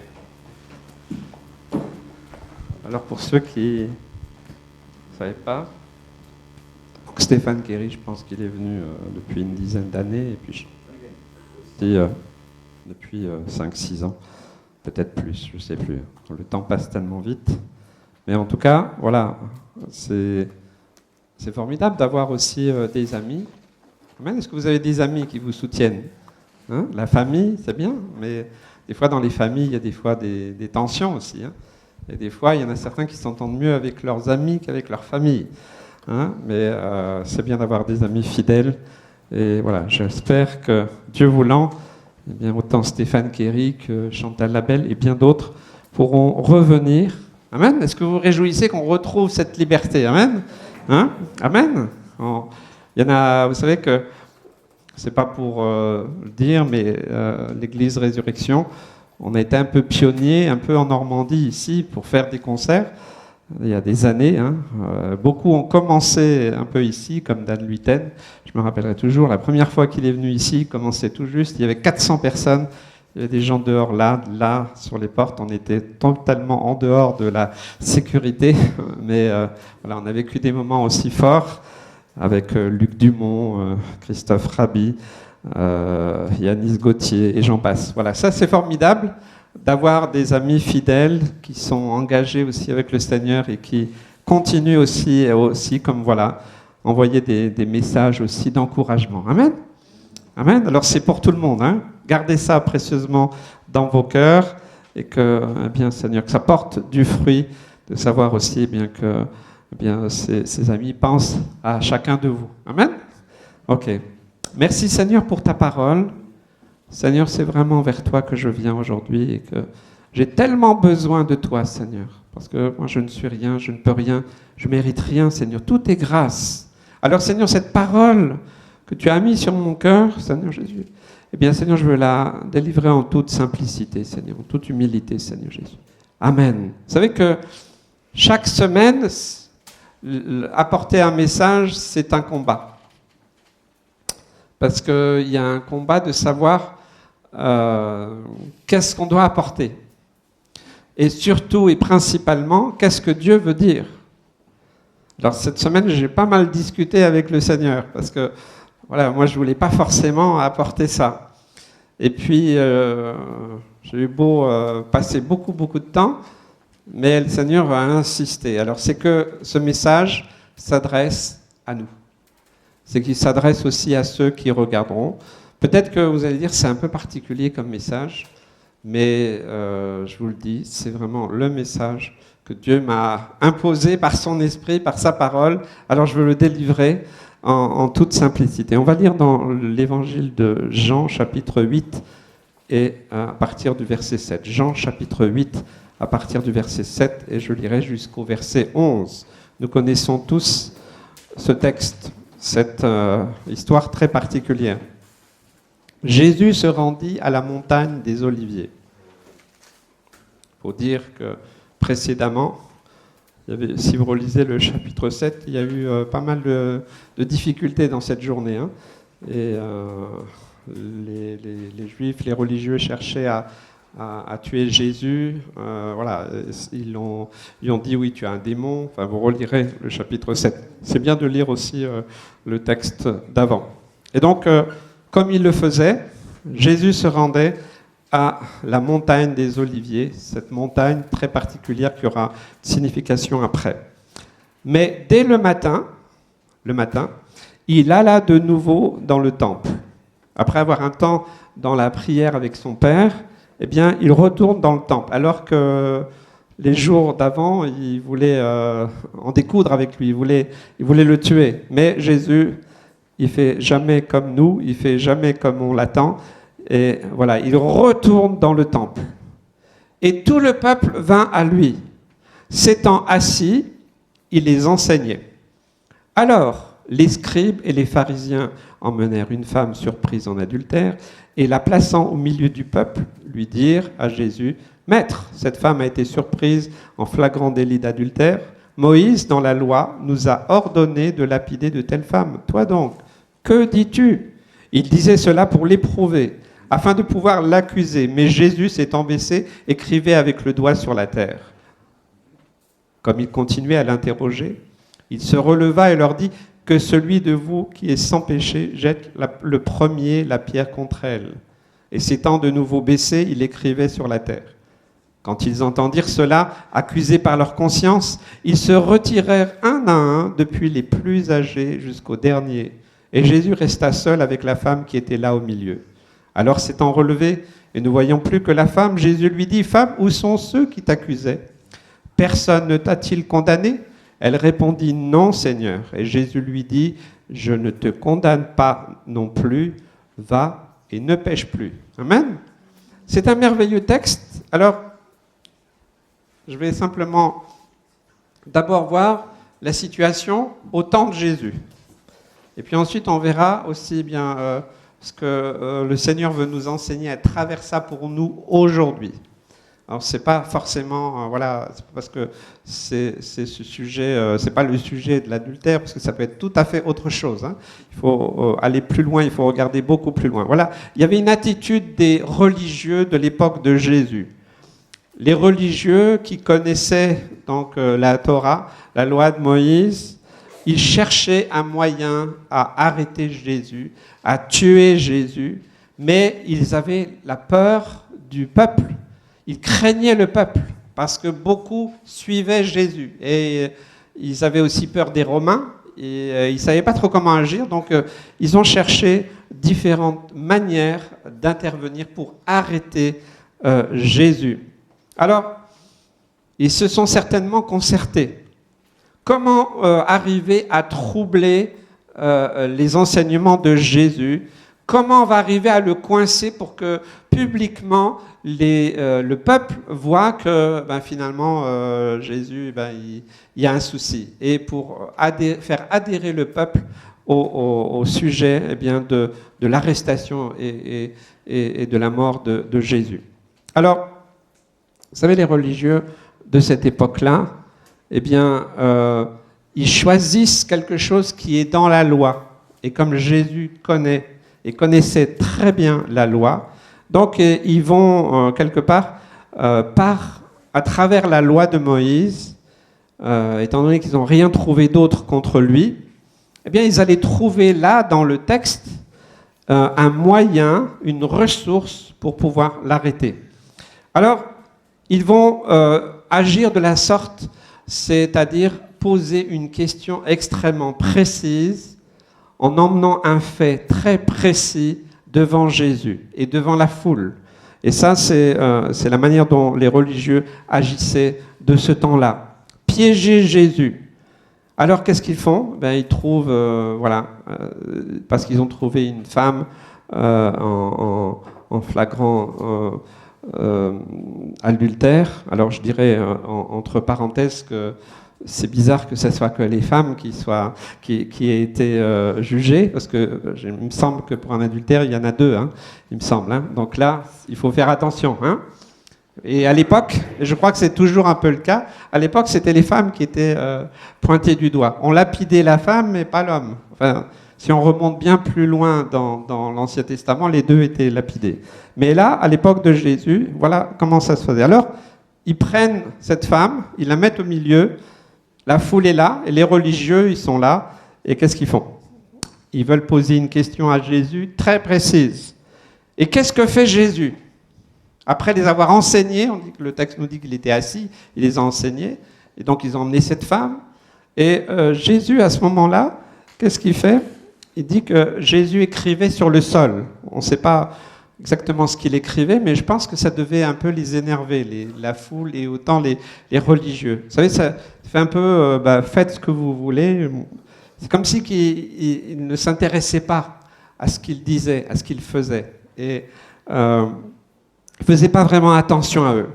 Alors pour ceux qui ne savaient pas, donc Stéphane Kéry, je pense qu'il est venu depuis une dizaine d'années, et puis depuis 5-6 ans, peut-être plus, je ne sais plus. Le temps passe tellement vite. Mais en tout cas, voilà, c'est formidable d'avoir aussi des amis. Est-ce que vous avez des amis qui vous soutiennent? Hein? La famille, c'est bien, mais des fois dans les familles, il y a des fois des tensions aussi. Hein? Et des fois, il y en a certains qui s'entendent mieux avec leurs amis qu'avec leur famille. Hein? Mais c'est bien d'avoir des amis fidèles. Et voilà, j'espère que, Dieu voulant, eh bien, autant Stéphane Kéry que Chantal Labelle et bien d'autres pourront revenir. Amen. Est-ce que vous vous réjouissez qu'on retrouve cette liberté? Amen. Hein? Amen. Il y en a, vous savez que, c'est pas pour le dire, mais l'Église Résurrection, on a été un peu pionnier, un peu en Normandie ici, pour faire des concerts, il y a des années. Hein. Beaucoup ont commencé un peu ici, comme Dan Luyten. Je me rappellerai toujours, la première fois qu'il est venu ici, il commençait tout juste, il y avait 400 personnes, il y avait des gens dehors là, sur les portes, on était totalement en dehors de la sécurité, mais voilà, on a vécu des moments aussi forts, avec Luc Dumont, Christophe Rabi, Yanis Gauthier et j'en passe. Voilà, ça c'est formidable d'avoir des amis fidèles qui sont engagés aussi avec le Seigneur et qui continuent aussi comme voilà, envoyer des messages aussi d'encouragement. Amen. Amen. Alors c'est pour tout le monde. Hein. Gardez ça précieusement dans vos cœurs et que, eh bien, Seigneur, que ça porte du fruit, de savoir aussi, eh bien, que eh bien, ces amis pensent à chacun de vous. Amen. Ok. Merci Seigneur pour ta parole. Seigneur, c'est vraiment vers toi que je viens aujourd'hui et que j'ai tellement besoin de toi, Seigneur. Parce que moi, je ne suis rien, je ne peux rien, je ne mérite rien, Seigneur. Tout est grâce. Alors Seigneur, cette parole que tu as mise sur mon cœur, Seigneur Jésus, eh bien Seigneur, je veux la délivrer en toute simplicité, Seigneur, en toute humilité, Seigneur Jésus. Amen. Vous savez que chaque semaine, apporter un message, c'est un combat. Parce qu'il y a un combat de savoir qu'est-ce qu'on doit apporter. Et surtout et principalement, qu'est-ce que Dieu veut dire. Alors cette semaine, j'ai pas mal discuté avec le Seigneur, parce que voilà, moi je voulais pas forcément apporter ça. Et puis, j'ai eu beau passer beaucoup de temps, mais le Seigneur a insisté. Alors c'est que ce message s'adresse à nous. C'est qu'il s'adresse aussi à ceux qui regarderont. Peut-être que vous allez dire c'est un peu particulier comme message, mais je vous le dis, c'est vraiment le message que Dieu m'a imposé par son esprit, par sa parole. Alors je veux le délivrer en toute simplicité. On va lire dans l'évangile de Jean, chapitre 8, et à partir du verset 7. Jean, chapitre 8, à partir du verset 7, et je lirai jusqu'au verset 11. Nous connaissons tous ce texte, cette histoire très particulière. Jésus se rendit à la montagne des Oliviers. Il faut dire que précédemment, si vous relisez le chapitre 7, il y a eu pas mal de difficultés dans cette journée. Hein. Et les Juifs, les religieux cherchaient à tuer Jésus. Voilà, ils lui ont dit oui, tu as un démon. Enfin, vous relirez le chapitre 7. C'est bien de lire aussi le texte d'avant. Et donc, comme il le faisait, Jésus se rendait à la montagne des Oliviers, cette montagne très particulière qui aura une signification après. Mais dès le matin, il alla de nouveau dans le temple. Après avoir un temps dans la prière avec son père, eh bien, il retourne dans le temple, alors que les jours d'avant, il voulait en découdre avec lui, il voulait le tuer. Mais Jésus, il fait jamais comme nous, il fait jamais comme on l'attend. Et voilà, il retourne dans le temple. Et tout le peuple vint à lui. S'étant assis, il les enseignait. Alors, les scribes et les pharisiens emmenèrent une femme surprise en adultère et la plaçant au milieu du peuple, lui dirent à Jésus, « Maître, cette femme a été surprise en flagrant délit d'adultère. Moïse, dans la loi, nous a ordonné de lapider de telles femmes. Toi donc, que dis-tu » Il disait cela pour l'éprouver, afin de pouvoir l'accuser. Mais Jésus, s'étant baissé, écrivait avec le doigt sur la terre. Comme il continuait à l'interroger, il se releva et leur dit « Que celui de vous qui est sans péché jette le premier la pierre contre elle. » Et s'étant de nouveau baissé, il écrivait sur la terre. Quand ils entendirent cela, accusés par leur conscience, ils se retirèrent un à un, depuis les plus âgés jusqu'au dernier. Et Jésus resta seul avec la femme qui était là au milieu. Alors s'étant relevé, et ne voyant plus que la femme, Jésus lui dit, « Femme, où sont ceux qui t'accusaient ? Personne ne t'a-t-il condamné ?» Elle répondit, « Non, Seigneur. » Et Jésus lui dit, « Je ne te condamne pas non plus, va et ne pêche plus. » Amen. C'est un merveilleux texte. Alors, je vais simplement d'abord voir la situation au temps de Jésus. Et puis ensuite, on verra aussi bien ce que le Seigneur veut nous enseigner à travers ça pour nous aujourd'hui. Alors, c'est pas forcément, voilà, c'est pas parce que c'est ce sujet, c'est pas le sujet de l'adultère, parce que ça peut être tout à fait autre chose. Hein. Il faut aller plus loin, il faut regarder beaucoup plus loin. Voilà, il y avait une attitude des religieux de l'époque de Jésus. Les religieux qui connaissaient donc la Torah, la loi de Moïse, ils cherchaient un moyen à arrêter Jésus, à tuer Jésus, mais ils avaient la peur du peuple. Ils craignaient le peuple parce que beaucoup suivaient Jésus. Et ils avaient aussi peur des Romains et ils ne savaient pas trop comment agir. Donc ils ont cherché différentes manières d'intervenir pour arrêter Jésus. Alors, ils se sont certainement concertés. Comment arriver à troubler les enseignements de Jésus ? comment on va arriver à le coincer pour que publiquement le peuple voit que finalement Jésus, il y a un souci. Et pour faire adhérer le peuple au sujet de l'arrestation et de la mort de Jésus. Alors, vous savez, les religieux de cette époque-là, ils choisissent quelque chose qui est dans la loi. Et comme Jésus connaissait très bien la loi, donc ils vont quelque part à travers la loi de Moïse, étant donné qu'ils n'ont rien trouvé d'autre contre lui, ils allaient trouver là, dans le texte, un moyen, une ressource pour pouvoir l'arrêter. Alors, ils vont agir de la sorte, c'est-à-dire poser une question extrêmement précise en emmenant un fait très précis devant Jésus et devant la foule. Et ça, c'est la manière dont les religieux agissaient de ce temps-là. Piéger Jésus. Alors, qu'est-ce qu'ils font ? Ils trouvent, parce qu'ils ont trouvé une femme en flagrant adultère. Alors, je dirais, entre parenthèses, que c'est bizarre que ce soit que les femmes qui aient été jugées, parce que il me semble que pour un adultère, il y en a 2, il me semble. Donc là, il faut faire attention. Et à l'époque, et je crois que c'est toujours un peu le cas, à l'époque, c'était les femmes qui étaient pointées du doigt. On lapidait la femme, mais pas l'homme. Enfin, si on remonte bien plus loin dans l'Ancien Testament, les deux étaient lapidés. Mais là, à l'époque de Jésus, voilà comment ça se faisait. Alors, ils prennent cette femme, ils la mettent au milieu, la foule est là, et les religieux, ils sont là, et qu'est-ce qu'ils font ? Ils veulent poser une question à Jésus très précise. Et qu'est-ce que fait Jésus ? Après les avoir enseignés, le texte nous dit qu'il était assis, il les a enseignés, et donc ils ont emmené cette femme. Et Jésus, à ce moment-là, qu'est-ce qu'il fait ? Il dit que Jésus écrivait sur le sol. On ne sait pas exactement ce qu'il écrivait, mais je pense que ça devait un peu les énerver, la foule et autant les religieux. Vous savez, ça fait un peu, faites ce que vous voulez. C'est comme si qu'il ne s'intéressait pas à ce qu'il disait, à ce qu'il faisait. Et ne faisaient pas vraiment attention à eux.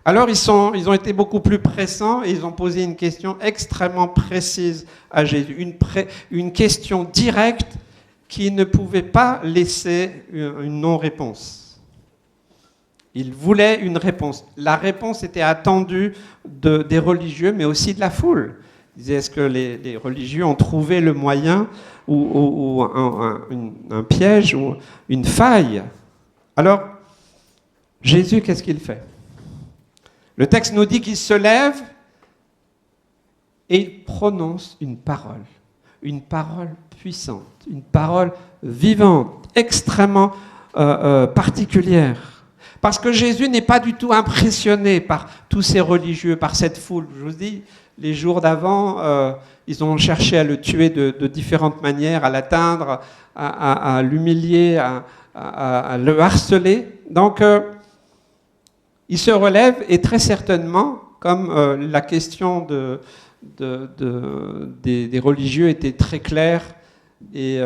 Alors ils ont été beaucoup plus pressants et ils ont posé une question extrêmement précise à Jésus, une question directe qui ne pouvait pas laisser une non-réponse. Ils voulaient une réponse. La réponse était attendue des religieux, mais aussi de la foule. Ils disaient, est-ce que les religieux ont trouvé le moyen ou un piège ou une faille ? Alors, Jésus, qu'est-ce qu'il fait ? Le texte nous dit qu'il se lève et il prononce une parole puissante, une parole vivante, extrêmement particulière. Parce que Jésus n'est pas du tout impressionné par tous ces religieux, par cette foule. Je vous dis, les jours d'avant, ils ont cherché à le tuer de différentes manières, à l'atteindre, à l'humilier, à le harceler. Donc, il se relève et très certainement, comme la question des religieux était très claire, et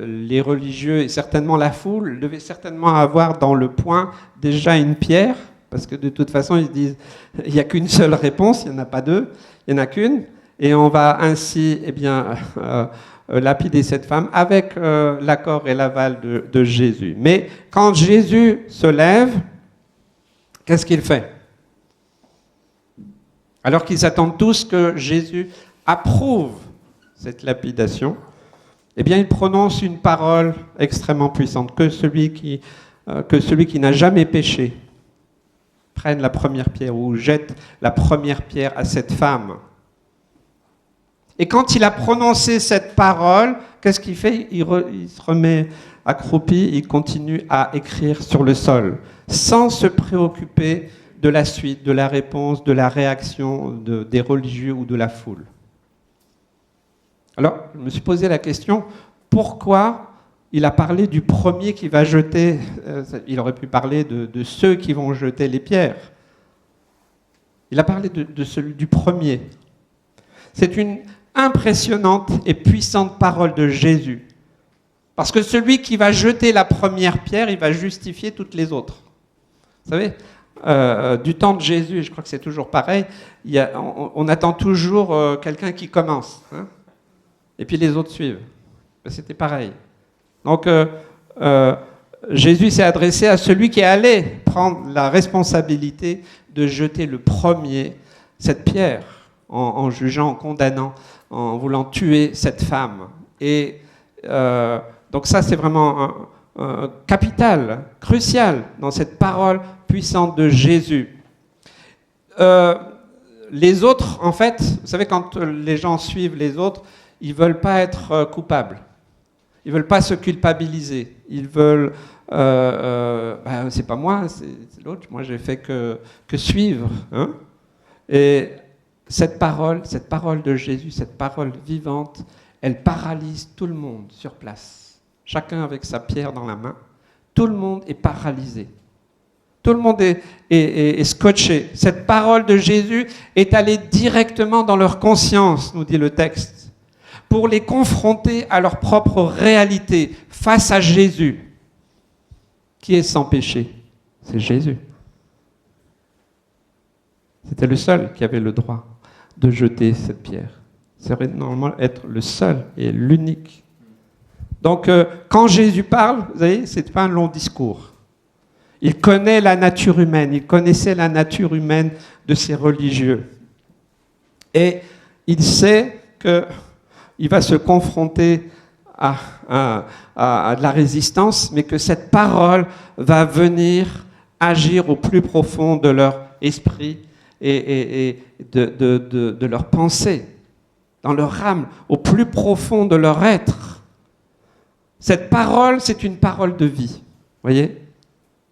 les religieux et certainement la foule devaient certainement avoir dans le poing déjà une pierre, parce que de toute façon ils se disent il n'y a qu'une seule réponse, il n'y en a pas deux, il n'y en a qu'une, et on va ainsi lapider cette femme avec l'accord et l'aval de Jésus. Mais quand Jésus se lève, qu'est-ce qu'il fait ? Alors qu'ils attendent tous que Jésus approuve cette lapidation, il prononce une parole extrêmement puissante, que celui qui n'a jamais péché prenne la première pierre ou jette la première pierre à cette femme. Et quand il a prononcé cette parole, qu'est-ce qu'il fait ? Il se remet accroupi, il continue à écrire sur le sol, sans se préoccuper de la suite, de la réponse, de la réaction des religieux ou de la foule. Alors, je me suis posé la question, pourquoi il a parlé du premier qui va jeter, il aurait pu parler de ceux qui vont jeter les pierres. Il a parlé de celui du premier. C'est une impressionnante et puissante parole de Jésus. Parce que celui qui va jeter la première pierre, il va justifier toutes les autres. Vous savez, du temps de Jésus, je crois que c'est toujours pareil, on attend toujours quelqu'un qui commence. Hein, et puis les autres suivent. C'était pareil. Donc, Jésus s'est adressé à celui qui allait prendre la responsabilité de jeter le premier cette pierre, en jugeant, en condamnant, en voulant tuer cette femme. Et donc ça, c'est vraiment capital, crucial dans cette parole puissante de Jésus. Les autres, en fait, vous savez, quand les gens suivent les autres, ils ne veulent pas être coupables. Ils ne veulent pas se culpabiliser. Ils veulent... c'est pas moi, c'est l'autre. Moi, j'ai fait que suivre. Hein. Et cette parole de Jésus, cette parole vivante, elle paralyse tout le monde sur place. Chacun avec sa pierre dans la main. Tout le monde est paralysé. Tout le monde est scotché. Cette parole de Jésus est allée directement dans leur conscience, nous dit le texte, pour les confronter à leur propre réalité face à Jésus. Qui est sans péché? C'est Jésus. C'était le seul qui avait le droit de jeter cette pierre. Ça aurait normalement être le seul et l'unique. Donc, quand Jésus parle, vous voyez, ce n'est pas un long discours. Il connaît la nature humaine, il connaissait la nature humaine de ces religieux. Et il sait qu'il va se confronter à de la résistance, mais que cette parole va venir agir au plus profond de leur esprit et de leur pensée, dans leur âme, au plus profond de leur être. Cette parole, c'est une parole de vie, voyez ?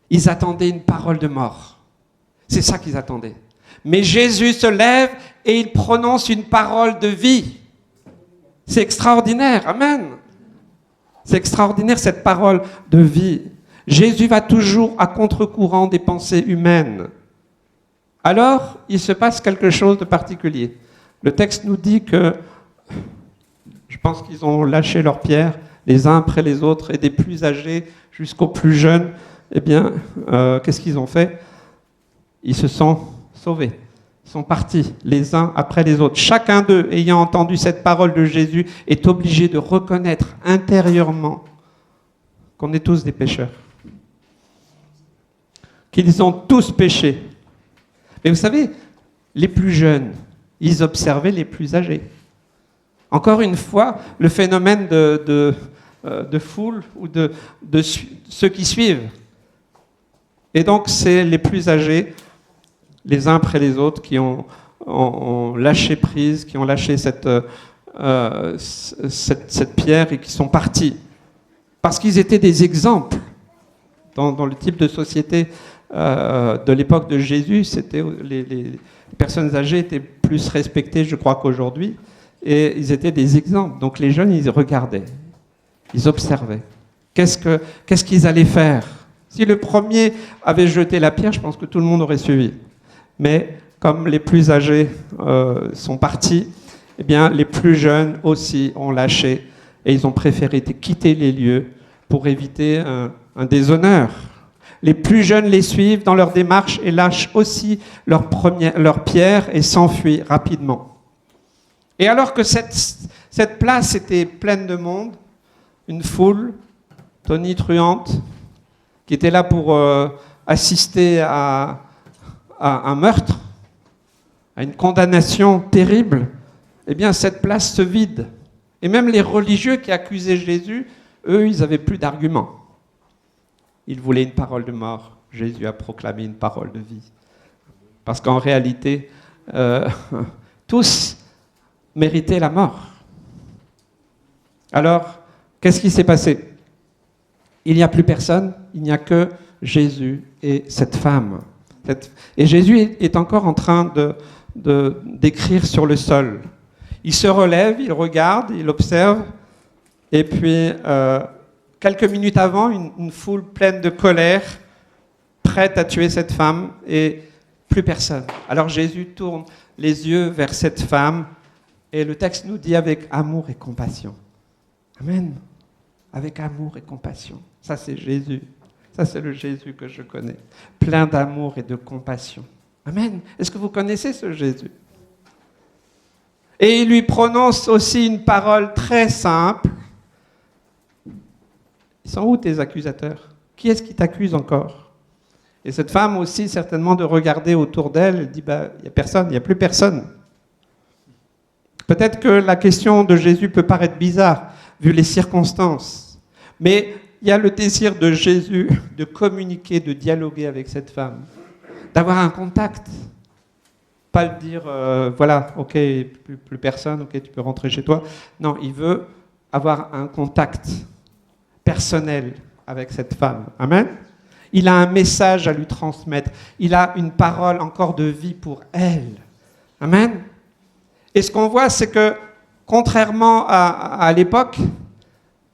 Ils attendaient une parole de mort. C'est ça qu'ils attendaient. Mais Jésus se lève et il prononce une parole de vie. C'est extraordinaire, amen. C'est extraordinaire cette parole de vie. Jésus va toujours à contre-courant des pensées humaines. Alors, il se passe quelque chose de particulier. Le texte nous dit que, je pense qu'ils ont lâché leurs pierres, les uns après les autres, et des plus âgés jusqu'aux plus jeunes. Eh bien, qu'est-ce qu'ils ont fait? Ils se sont sauvés. Ils sont partis les uns après les autres. Chacun d'eux, ayant entendu cette parole de Jésus, est obligé de reconnaître intérieurement qu'on est tous des pécheurs. Qu'ils ont tous péché. Mais vous savez, les plus jeunes, ils observaient les plus âgés. Encore une fois, le phénomène de foule ou de ceux qui suivent. Et donc, c'est les plus âgés, les uns après les autres, qui ont lâché prise, qui ont lâché cette pierre et qui sont partis. Parce qu'ils étaient des exemples. Dans le type de société de l'époque de Jésus, les personnes âgées étaient plus respectées, je crois, qu'aujourd'hui. Et ils étaient des exemples. Donc les jeunes, ils regardaient, ils observaient. Qu'est-ce qu'ils allaient faire? Si le premier avait jeté la pierre, je pense que tout le monde aurait suivi. Mais comme les plus âgés sont partis, eh bien, les plus jeunes aussi ont lâché et ils ont préféré quitter les lieux pour éviter un déshonneur. Les plus jeunes les suivent dans leur démarche et lâchent aussi leur pierre et s'enfuient rapidement. Et alors que cette place était pleine de monde, une foule tonitruante, qui était là pour assister à un meurtre, à une condamnation terrible, eh bien cette place se vide. Et même les religieux qui accusaient Jésus, eux, ils n'avaient plus d'arguments. Ils voulaient une parole de mort. Jésus a proclamé une parole de vie. Parce qu'en réalité, tous méritaient la mort. Alors, qu'est-ce qui s'est passé? Il n'y a plus personne, il n'y a que Jésus et cette femme. Et Jésus est encore en train d'écrire sur le sol. Il se relève, il regarde, il observe, et puis quelques minutes avant, une foule pleine de colère, prête à tuer cette femme, et plus personne. Alors Jésus tourne les yeux vers cette femme, et le texte nous dit avec amour et compassion. Amen. avec amour et compassion. Ça, c'est Jésus. Ça, c'est le Jésus que je connais. Plein d'amour et de compassion. Amen. Est-ce que vous connaissez ce Jésus? Et il lui prononce aussi une parole très simple. Ils sont où tes accusateurs? Qui est-ce qui t'accuse encore? Et cette femme aussi, certainement, de regarder autour d'elle, elle dit, il n'y a personne, il n'y a plus personne. Peut-être que la question de Jésus peut paraître bizarre, vu les circonstances. Mais il y a le désir de Jésus de communiquer, de dialoguer avec cette femme, d'avoir un contact. Pas le dire, voilà, ok, plus personne, ok, tu peux rentrer chez toi. Non, il veut avoir un contact personnel avec cette femme. Amen. Il a un message à lui transmettre. Il a une parole encore de vie pour elle. Amen. Et ce qu'on voit, c'est que, contrairement à l'époque,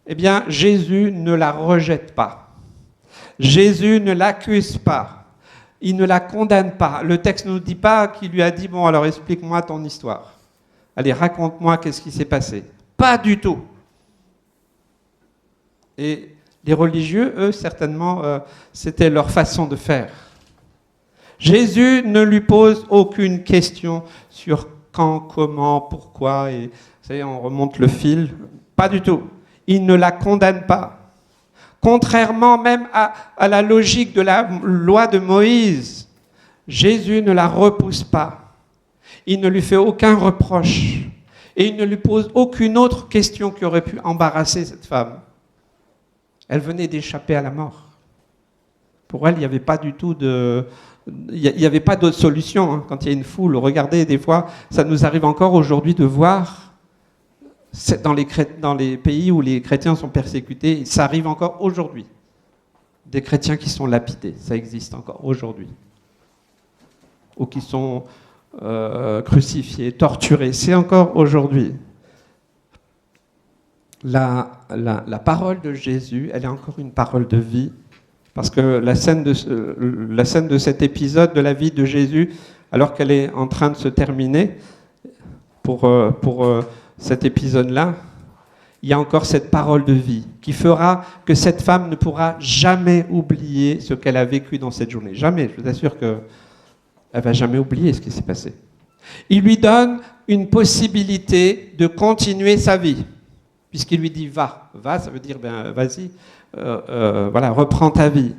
eh bien, Jésus ne la rejette pas. Jésus ne l'accuse pas. Il ne la condamne pas. Le texte ne nous dit pas qu'il lui a dit, bon, alors explique-moi ton histoire. Allez, raconte-moi qu'est-ce qui s'est passé. Pas du tout. Et les religieux, eux, certainement, c'était leur façon de faire. Jésus ne lui pose aucune question sur quand, comment, pourquoi, et vous savez, on remonte le fil. Pas du tout. Il ne la condamne pas. Contrairement même à la logique de la loi de Moïse, Jésus ne la repousse pas. Il ne lui fait aucun reproche. Et il ne lui pose aucune autre question qui aurait pu embarrasser cette femme. Elle venait d'échapper à la mort. Pour elle, il n'y avait pas du tout de... Il n'y avait pas d'autre solution. Hein. Quand il y a une foule, regardez, des fois, ça nous arrive encore aujourd'hui de voir, dans les pays où les chrétiens sont persécutés, ça arrive encore aujourd'hui. Des chrétiens qui sont lapidés, ça existe encore aujourd'hui. Ou qui sont crucifiés, torturés, c'est encore aujourd'hui. La parole de Jésus, elle est encore une parole de vie, parce que la scène de cet épisode de la vie de Jésus, alors qu'elle est en train de se terminer, pour cet épisode-là, il y a encore cette parole de vie qui fera que cette femme ne pourra jamais oublier ce qu'elle a vécu dans cette journée. Jamais, je vous assure qu'elle ne va jamais oublier ce qui s'est passé. Il lui donne une possibilité de continuer sa vie. Puisqu'il lui dit va, ça veut dire vas-y, voilà, reprends ta vie.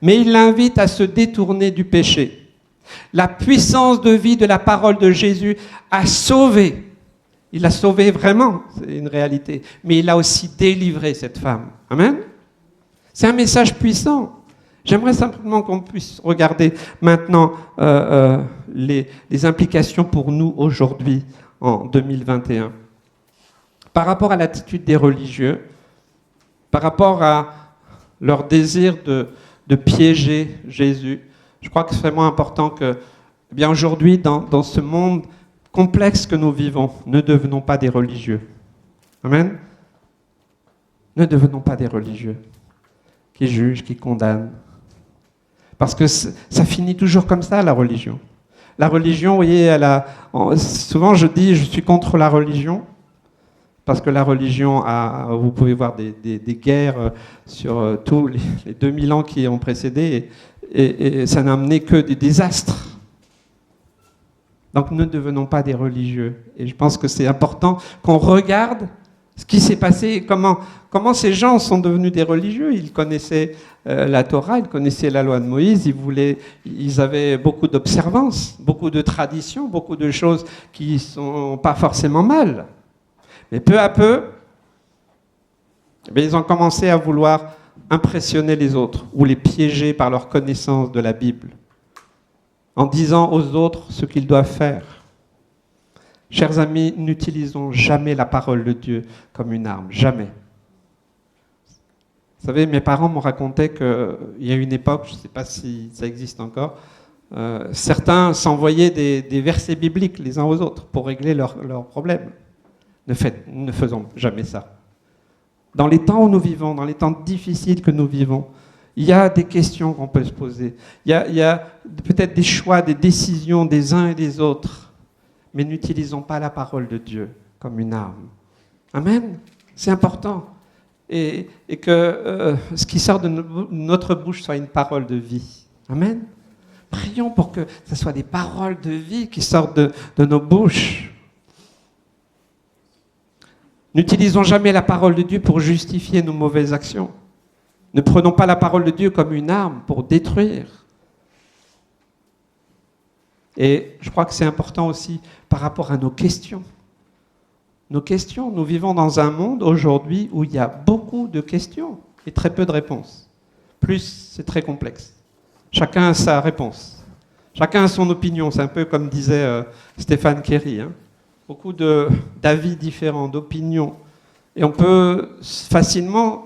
Mais il l'invite à se détourner du péché. La puissance de vie de la parole de Jésus a sauvé. Il l'a sauvée vraiment, c'est une réalité. Mais il a aussi délivré cette femme. Amen. C'est un message puissant. J'aimerais simplement qu'on puisse regarder maintenant les implications pour nous aujourd'hui, en 2021. Par rapport à l'attitude des religieux, par rapport à leur désir de piéger Jésus, je crois que c'est vraiment important que, eh bien aujourd'hui, dans ce monde complexe que nous vivons, ne devenons pas des religieux. Amen. Ne devenons pas des religieux qui jugent, qui condamnent. Parce que ça finit toujours comme ça, la religion. La religion, vous voyez, souvent je dis, je suis contre la religion, parce que la religion vous pouvez voir des guerres sur tous les 2000 ans qui ont précédé, et ça n'a amené que des désastres. Donc ne devenons pas des religieux. Et je pense que c'est important qu'on regarde ce qui s'est passé et comment ces gens sont devenus des religieux. Ils connaissaient la Torah, ils connaissaient la loi de Moïse, ils avaient beaucoup d'observances, beaucoup de traditions, beaucoup de choses qui ne sont pas forcément mal. Mais peu à peu, ils ont commencé à vouloir impressionner les autres ou les piéger par leur connaissance de la Bible, en disant aux autres ce qu'ils doivent faire. Chers amis, n'utilisons jamais la parole de Dieu comme une arme, jamais. Vous savez, mes parents m'ont raconté qu'il y a une époque, je ne sais pas si ça existe encore, certains s'envoyaient des versets bibliques les uns aux autres pour régler leurs problèmes. Ne faisons jamais ça. Dans les temps où nous vivons, dans les temps difficiles que nous vivons, il y a des questions qu'on peut se poser. Il y a peut-être des choix, des décisions des uns et des autres. Mais n'utilisons pas la parole de Dieu comme une arme. Amen. C'est important. et que ce qui sort de notre bouche soit une parole de vie. Amen. Prions pour que ce soit des paroles de vie qui sortent de nos bouches. N'utilisons jamais la parole de Dieu pour justifier nos mauvaises actions. Ne prenons pas la parole de Dieu comme une arme pour détruire. Et je crois que c'est important aussi par rapport à nos questions. Nos questions, nous vivons dans un monde aujourd'hui où il y a beaucoup de questions et très peu de réponses. Plus, c'est très complexe. Chacun a sa réponse. Chacun a son opinion. C'est un peu comme disait Stéphane Kerry. Beaucoup d'avis différents, d'opinions. Et on peut facilement,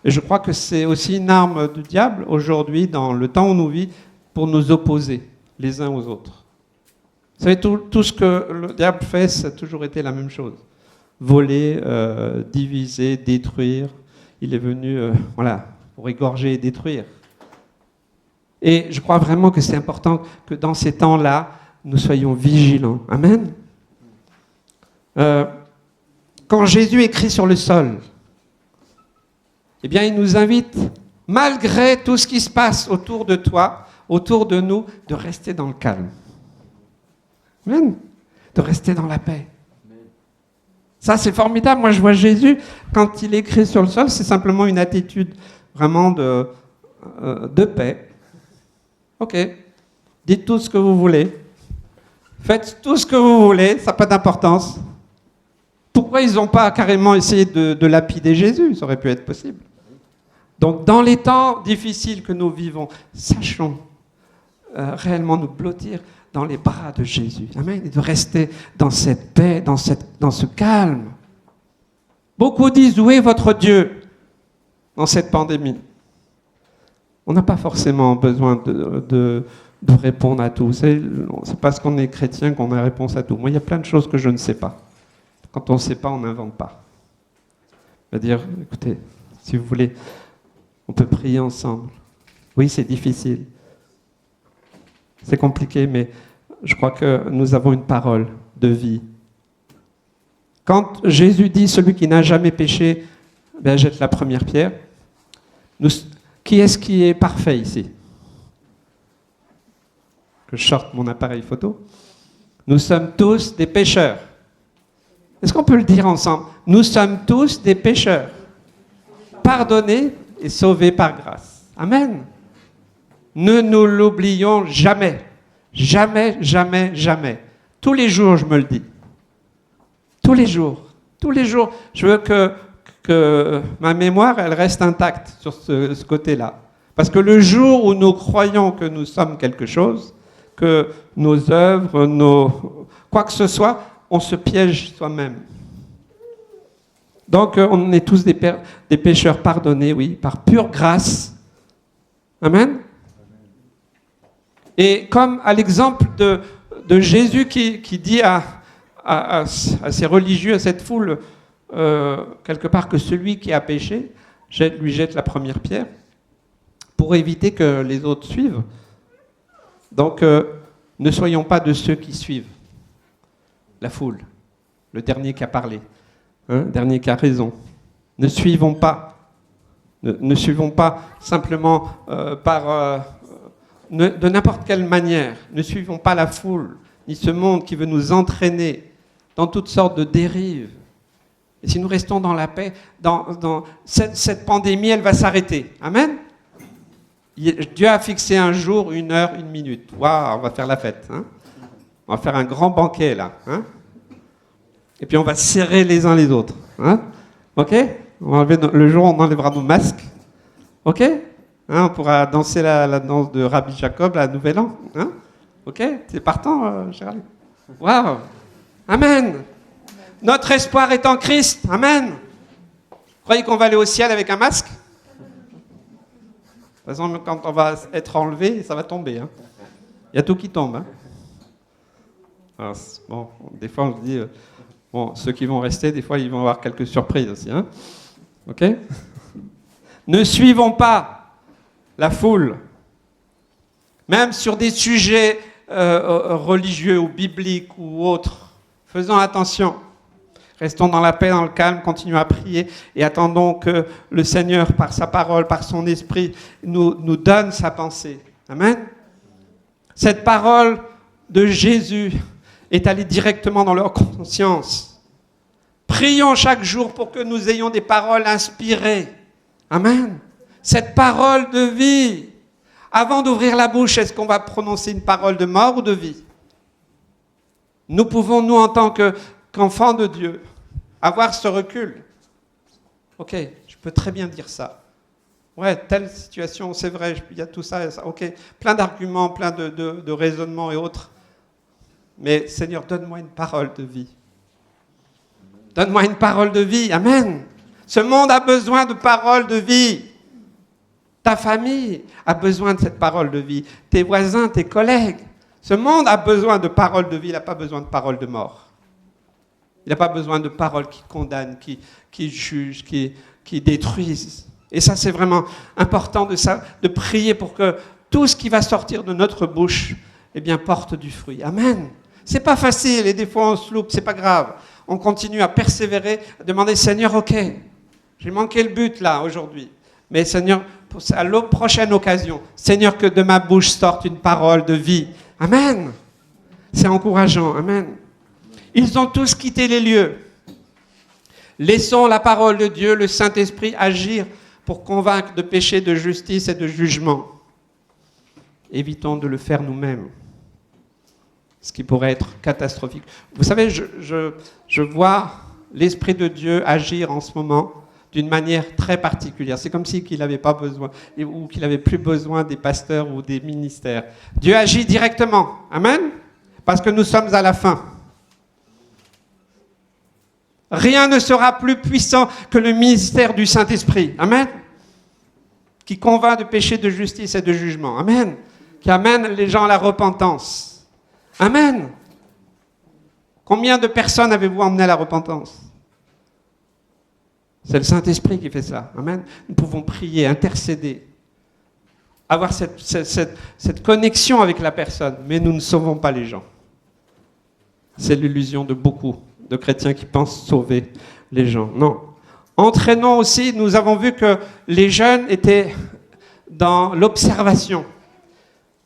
et je crois que c'est aussi une arme du diable aujourd'hui, dans le temps où nous vivons, pour nous opposer les uns aux autres. Vous savez, tout ce que le diable fait, ça a toujours été la même chose. Voler, diviser, détruire. Il est venu pour égorger et détruire. Et je crois vraiment que c'est important que dans ces temps-là, nous soyons vigilants. Amen. Quand Jésus écrit sur le sol, eh bien, il nous invite, malgré tout ce qui se passe autour de toi, autour de nous, de rester dans le calme. Amen. De rester dans la paix. Ça, c'est formidable. Moi, je vois Jésus, quand il écrit sur le sol, c'est simplement une attitude vraiment de paix. Ok, dites tout ce que vous voulez. Faites tout ce que vous voulez, ça n'a pas d'importance. Pourquoi ils n'ont pas carrément essayé de lapider Jésus? Ça aurait pu être possible. Donc, dans les temps difficiles que nous vivons, sachons réellement nous blottir dans les bras de Jésus. Amen. Et de rester dans cette paix, dans ce calme. Beaucoup disent, où est votre Dieu dans cette pandémie? On n'a pas forcément besoin de répondre à tout. C'est parce qu'on est chrétien qu'on a la réponse à tout. Moi, il y a plein de choses que je ne sais pas. Quand on ne sait pas, on n'invente pas. C'est-à-dire, écoutez, si vous voulez, on peut prier ensemble. Oui, c'est difficile. C'est compliqué, mais je crois que nous avons une parole de vie. Quand Jésus dit, celui qui n'a jamais péché, jette la première pierre. Qui est-ce qui est parfait ici? Que je sorte mon appareil photo. Nous sommes tous des pécheurs. Est-ce qu'on peut le dire ensemble? Nous sommes tous des pécheurs. Pardonnés et sauvés par grâce. Amen. Ne nous l'oublions jamais. Jamais, jamais, jamais. Tous les jours, je me le dis. Tous les jours. Tous les jours. Je veux que ma mémoire, elle reste intacte sur ce côté-là. Parce que le jour où nous croyons que nous sommes quelque chose, que nos œuvres, quoi que ce soit, on se piège soi-même. Donc, on est tous des pécheurs pardonnés, oui, par pure grâce. Amen. Et comme à l'exemple de Jésus qui dit à ces religieux, à cette foule, quelque part que celui qui a péché lui jette la première pierre pour éviter que les autres suivent. Donc, ne soyons pas de ceux qui suivent la foule, le dernier qui a parlé, le dernier qui a raison. Ne suivons pas simplement de n'importe quelle manière. Ne suivons pas la foule, ni ce monde qui veut nous entraîner dans toutes sortes de dérives. Et si nous restons dans la paix, dans cette pandémie, elle va s'arrêter. Amen. Dieu a fixé un jour, une heure, une minute. Waouh, on va faire la fête. On va faire un grand banquet, là. Et puis on va serrer les uns les autres. OK? Le jour où on enlèvera nos masques. OK? On pourra danser la danse de Rabbi Jacob à Nouvel An. OK? C'est partant, Gérald? Waouh! Amen! Notre espoir est en Christ. Amen! Vous croyez qu'on va aller au ciel avec un masque? De toute façon, quand on va être enlevé, ça va tomber. Il y a tout qui tombe. Alors, bon, des fois, on se dit, ceux qui vont rester, des fois, ils vont avoir quelques surprises aussi. OK? Ne suivons pas la foule, même sur des sujets religieux ou bibliques ou autres. Faisons attention. Restons dans la paix, dans le calme, continuons à prier et attendons que le Seigneur, par sa parole, par son esprit, nous donne sa pensée. Amen. Cette parole de Jésus est allée directement dans leur conscience. Prions chaque jour pour que nous ayons des paroles inspirées. Amen. Cette parole de vie. Avant d'ouvrir la bouche, est-ce qu'on va prononcer une parole de mort ou de vie? Nous pouvons, nous, en tant qu'enfants de Dieu, avoir ce recul. Ok, je peux très bien dire ça. Ouais, telle situation, c'est vrai, il y a tout ça et ça. Ok, plein d'arguments, plein de raisonnements et autres. Mais Seigneur, donne-moi une parole de vie. Donne-moi une parole de vie. Amen. Ce monde a besoin de paroles de vie. Ta famille a besoin de cette parole de vie. Tes voisins, tes collègues. Ce monde a besoin de paroles de vie, il n'a pas besoin de paroles de mort. Il n'a pas besoin de paroles qui condamnent, qui jugent, qui détruisent. Et ça, c'est vraiment important de prier pour que tout ce qui va sortir de notre bouche, eh bien, porte du fruit. Amen. C'est pas facile et des fois on se loupe, c'est pas grave. On continue à persévérer, à demander, Seigneur, ok, j'ai manqué le but là aujourd'hui. Mais Seigneur, à la prochaine occasion, Seigneur, que de ma bouche sorte une parole de vie. Amen. C'est encourageant. Amen. Ils ont tous quitté les lieux. Laissons la parole de Dieu, le Saint-Esprit, agir pour convaincre de péché, de justice et de jugement. Évitons de le faire nous-mêmes, ce qui pourrait être catastrophique. Vous savez, je vois l'Esprit de Dieu agir en ce moment d'une manière très particulière. C'est comme si qu'il n'avait pas besoin, ou qu'il n'avait plus besoin des pasteurs ou des ministères. Dieu agit directement. Amen. Parce que nous sommes à la fin. Rien ne sera plus puissant que le ministère du Saint-Esprit. Amen. Qui convainc de péché, de justice et de jugement. Amen. Qui amène les gens à la repentance. Amen. Combien de personnes avez-vous emmené à la repentance? C'est le Saint-Esprit qui fait ça. Amen. Nous pouvons prier, intercéder, avoir cette connexion avec la personne, mais nous ne sauvons pas les gens. C'est l'illusion de beaucoup de chrétiens qui pensent sauver les gens. Non. Entraînons aussi, nous avons vu que les jeunes étaient dans l'observation.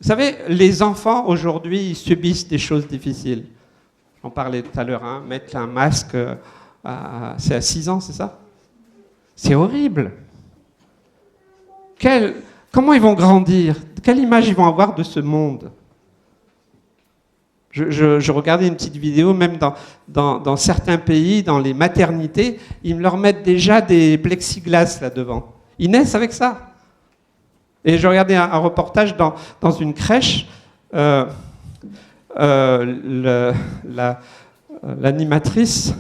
Vous savez, les enfants, aujourd'hui, ils subissent des choses difficiles. J'en parlais tout à l'heure, hein, mettre un masque, c'est à 6 ans, c'est ça? C'est horrible. Comment ils vont grandir? Quelle image ils vont avoir de ce monde? Je regardais une petite vidéo, même dans certains pays, dans les maternités, ils leur mettent déjà des plexiglas là devant. Ils naissent avec ça. Et je regardais un reportage dans une crèche. L'animatrice,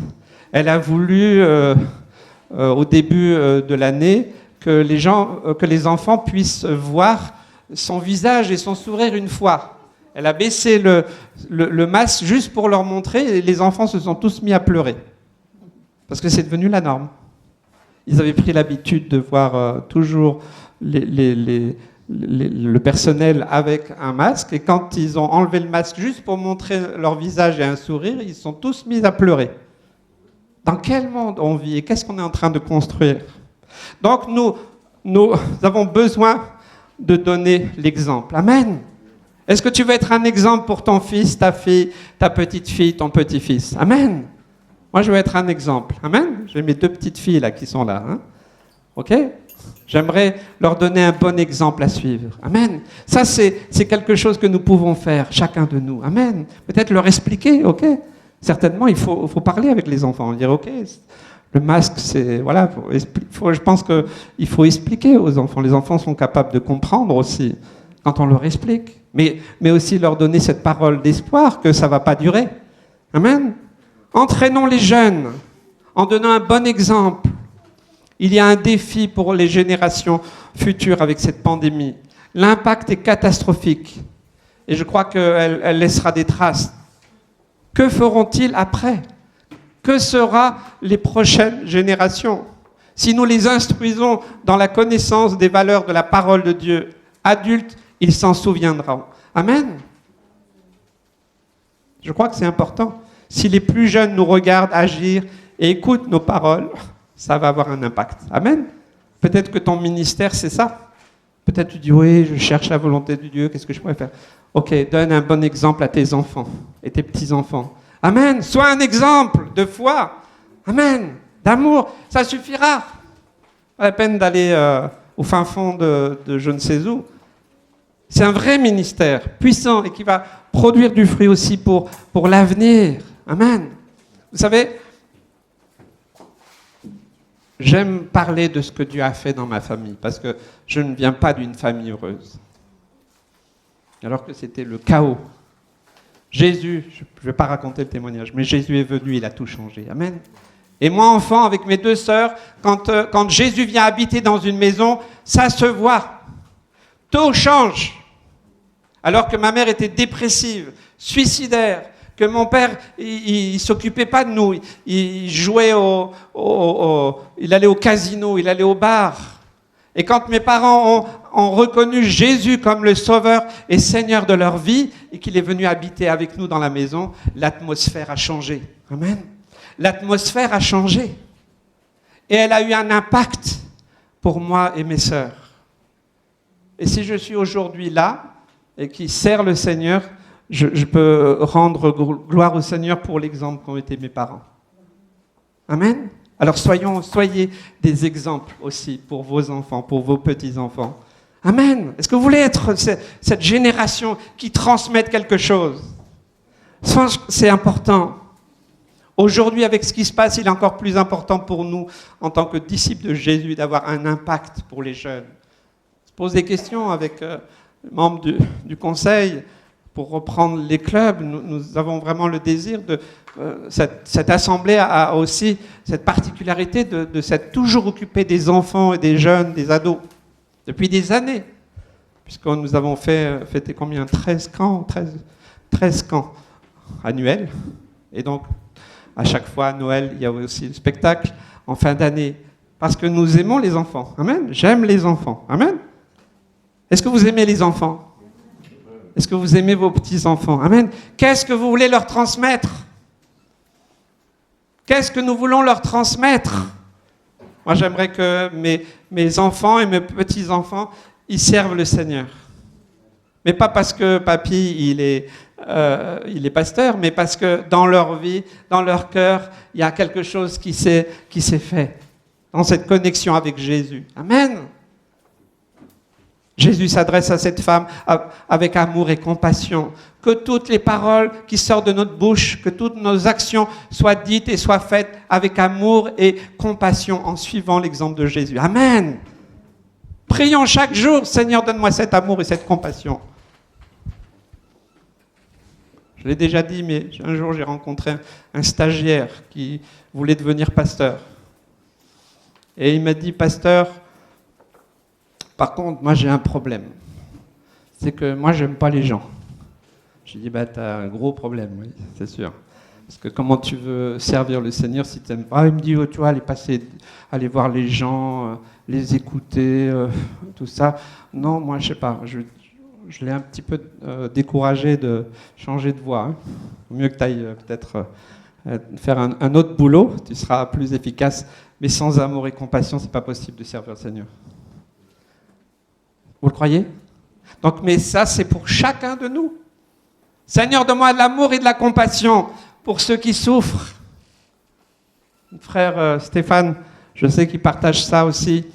elle a voulu, au début de l'année, que les enfants puissent voir son visage et son sourire une fois. Elle a baissé le masque juste pour leur montrer, et les enfants se sont tous mis à pleurer. Parce que c'est devenu la norme. Ils avaient pris l'habitude de voir toujours le personnel avec un masque, et quand ils ont enlevé le masque juste pour montrer leur visage et un sourire, ils sont tous mis à pleurer. Dans quel monde on vit et qu'est-ce qu'on est en train de construire? Donc nous avons besoin de donner l'exemple. Amen. Est-ce que tu veux être un exemple pour ton fils, ta fille, ta petite fille, ton petit-fils? Amen. Moi, je veux être un exemple. Amen. J'ai mes 2 petites filles là qui sont là. Hein? Ok? J'aimerais leur donner un bon exemple à suivre. Amen. Ça, c'est quelque chose que nous pouvons faire, chacun de nous. Amen. Peut-être leur expliquer, ok? Certainement, il faut parler avec les enfants. Dire, ok, le masque, c'est... Voilà, je pense qu'il faut expliquer aux enfants. Les enfants sont capables de comprendre aussi, quand on leur explique. Mais aussi leur donner cette parole d'espoir que ça ne va pas durer. Amen. Entraînons les jeunes en donnant un bon exemple. Il y a un défi pour les générations futures avec cette pandémie. L'impact est catastrophique. Et je crois qu'elle laissera des traces. Que feront-ils après? Que seront les prochaines générations? Si nous les instruisons dans la connaissance des valeurs de la parole de Dieu, adultes, ils s'en souviendront. Amen. Je crois que c'est important. Si les plus jeunes nous regardent agir et écoute nos paroles, ça va avoir un impact. Amen. Peut-être que ton ministère, c'est ça. Peut-être tu dis, oui, je cherche la volonté de Dieu, qu'est-ce que je pourrais faire? Ok, donne un bon exemple à tes enfants et tes petits-enfants. Amen. Sois un exemple de foi. Amen. D'amour. Ça suffira. Pas la peine d'aller au fin fond de je ne sais où. C'est un vrai ministère puissant et qui va produire du fruit aussi pour l'avenir. Amen. Vous savez, j'aime parler de ce que Dieu a fait dans ma famille parce que je ne viens pas d'une famille heureuse. Alors que c'était le chaos. Jésus, je ne vais pas raconter le témoignage, mais Jésus est venu, il a tout changé. Amen. Et moi, enfant, avec mes 2 sœurs, quand Jésus vient habiter dans une maison, ça se voit. Tout change. Alors que ma mère était dépressive, suicidaire, que mon père, il s'occupait pas de nous. Il jouait il allait au casino, il allait au bar. Et quand mes parents ont reconnu Jésus comme le Sauveur et Seigneur de leur vie, et qu'il est venu habiter avec nous dans la maison, l'atmosphère a changé. Amen. L'atmosphère a changé. Et elle a eu un impact pour moi et mes sœurs. Et si je suis aujourd'hui là, et qui sert le Seigneur, je peux rendre gloire au Seigneur pour l'exemple qu'ont été mes parents. Amen. Alors soyez des exemples aussi pour vos enfants, pour vos petits-enfants. Amen. Est-ce que vous voulez être cette génération qui transmette quelque chose? C'est important. Aujourd'hui, avec ce qui se passe, il est encore plus important pour nous, en tant que disciples de Jésus, d'avoir un impact pour les jeunes. On se pose des questions avec les membres du conseil pour reprendre les clubs. Nous avons vraiment le désir de... cette assemblée a aussi cette particularité de s'être toujours occupé des enfants et des jeunes, des ados, depuis des années. Puisque nous avons fêté combien? 13 camps annuels. Et donc, à chaque fois, à Noël, il y a aussi le spectacle en fin d'année. Parce que nous aimons les enfants. Amen. J'aime les enfants. Amen. Est-ce que vous aimez les enfants? Est-ce que vous aimez vos petits-enfants? Amen. Qu'est-ce que vous voulez leur transmettre? Qu'est-ce que nous voulons leur transmettre? Moi, j'aimerais que mes enfants et mes petits-enfants, ils servent le Seigneur. Mais pas parce que papy, il est pasteur, mais parce que dans leur vie, dans leur cœur, il y a quelque chose qui s'est fait dans cette connexion avec Jésus. Amen. Jésus s'adresse à cette femme avec amour et compassion. Que toutes les paroles qui sortent de notre bouche, que toutes nos actions soient dites et soient faites avec amour et compassion en suivant l'exemple de Jésus. Amen. Prions chaque jour, Seigneur, donne-moi cet amour et cette compassion. Je l'ai déjà dit, mais un jour j'ai rencontré un stagiaire qui voulait devenir pasteur. Et il m'a dit, pasteur, par contre, moi j'ai un problème. C'est que moi j'aime pas les gens. J'ai dit, bah t'as un gros problème, oui, c'est sûr. Parce que comment tu veux servir le Seigneur si tu n'aimes pas? Il me dit, oh, tu vois, aller voir les gens, les écouter, tout ça. Non, moi je sais pas, je l'ai un petit peu découragé de changer de voie. Hein. Mieux que tu ailles peut-être faire un autre boulot, tu seras plus efficace. Mais sans amour et compassion, c'est pas possible de servir le Seigneur. Vous le croyez? Donc, mais ça, c'est pour chacun de nous. Seigneur, donne-moi de l'amour et de la compassion pour ceux qui souffrent. Frère Stéphane, je sais qu'il partage ça aussi.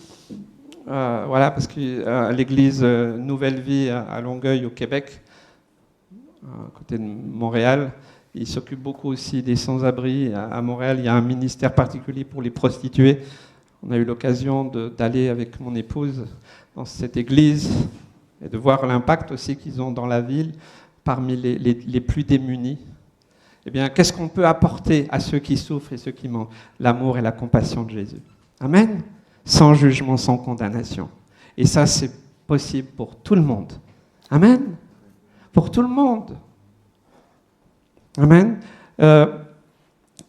Voilà, parce que l'église Nouvelle Vie à Longueuil, au Québec, à côté de Montréal, il s'occupe beaucoup aussi des sans-abri. À Montréal, il y a un ministère particulier pour les prostituées. On a eu l'occasion d'aller avec mon épouse dans cette église et de voir l'impact aussi qu'ils ont dans la ville parmi les plus démunis. Eh bien, qu'est-ce qu'on peut apporter à ceux qui souffrent et ceux qui manquent? L'amour et la compassion de Jésus. Amen. Sans jugement, sans condamnation. Et ça, c'est possible pour tout le monde. Amen. Pour tout le monde. Amen.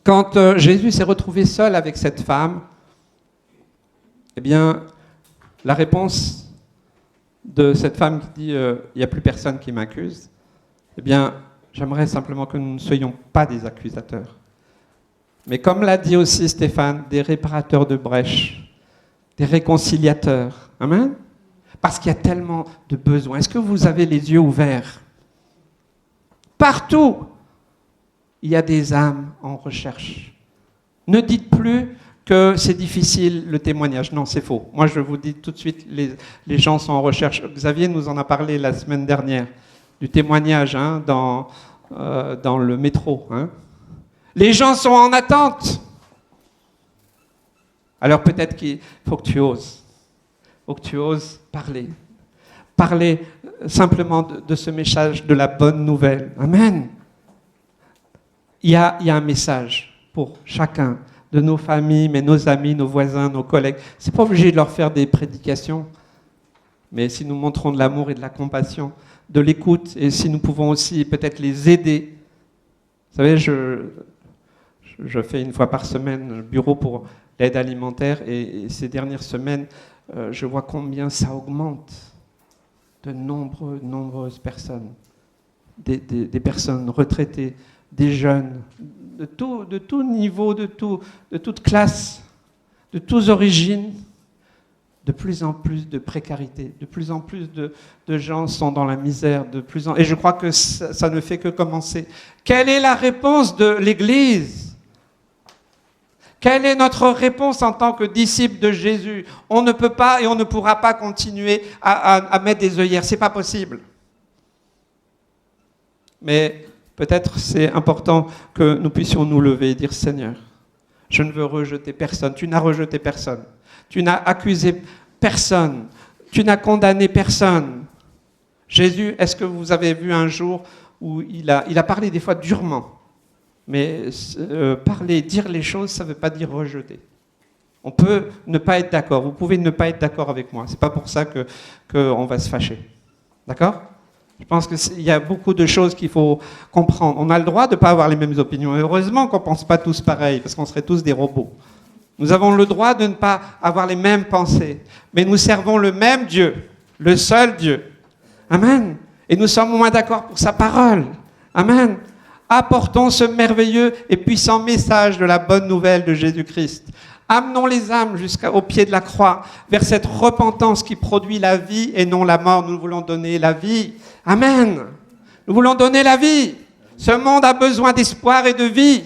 Quand Jésus s'est retrouvé seul avec cette femme, eh bien, la réponse de cette femme qui dit il n'y a plus personne qui m'accuse, eh bien, j'aimerais simplement que nous ne soyons pas des accusateurs. Mais comme l'a dit aussi Stéphane, des réparateurs de brèches, des réconciliateurs. Amen. Parce qu'il y a tellement de besoins. Est-ce que vous avez les yeux ouverts? Partout, il y a des âmes en recherche. Ne dites plus que c'est difficile le témoignage. Non, c'est faux. Moi, je vous dis tout de suite, les gens sont en recherche. Xavier nous en a parlé la semaine dernière, du témoignage dans le métro. Les gens sont en attente. Alors peut-être qu'il faut que tu oses. Il faut que tu oses parler. Parler simplement de ce message de la bonne nouvelle. Amen. Il y a un message pour chacun de nos familles, mais nos amis, nos voisins, nos collègues. C'est pas obligé de leur faire des prédications, mais si nous montrons de l'amour et de la compassion, de l'écoute, et si nous pouvons aussi peut-être les aider. Vous savez, je fais une fois par semaine un bureau pour l'aide alimentaire, et ces dernières semaines, je vois combien ça augmente de nombreuses personnes, des personnes retraitées, des jeunes, de tout niveau, de toute classe, de toutes origines, de plus en plus de précarité, de plus en plus de gens sont dans la misère, et je crois que ça ne fait que commencer. Quelle est la réponse de l'Église ? Quelle est notre réponse en tant que disciples de Jésus? On ne peut pas et on ne pourra pas continuer à mettre des œillères, c'est pas possible. Mais peut-être c'est important que nous puissions nous lever et dire, Seigneur, je ne veux rejeter personne. Tu n'as rejeté personne. Tu n'as accusé personne. Tu n'as condamné personne. Jésus, est-ce que vous avez vu un jour où il a parlé des fois durement? Mais parler, dire les choses, ça ne veut pas dire rejeter. On peut ne pas être d'accord. Vous pouvez ne pas être d'accord avec moi. Ce n'est pas pour ça qu'on va se fâcher. D'accord ? Je pense qu'il y a beaucoup de choses qu'il faut comprendre. On a le droit de ne pas avoir les mêmes opinions. Et heureusement qu'on ne pense pas tous pareil, parce qu'on serait tous des robots. Nous avons le droit de ne pas avoir les mêmes pensées. Mais nous servons le même Dieu, le seul Dieu. Amen. Et nous sommes au moins d'accord pour sa parole. Amen. Apportons ce merveilleux et puissant message de la bonne nouvelle de Jésus-Christ. Amenons les âmes jusqu'au pied de la croix, vers cette repentance qui produit la vie et non la mort. Nous voulons donner la vie. Amen. Nous voulons donner la vie. Ce monde a besoin d'espoir et de vie.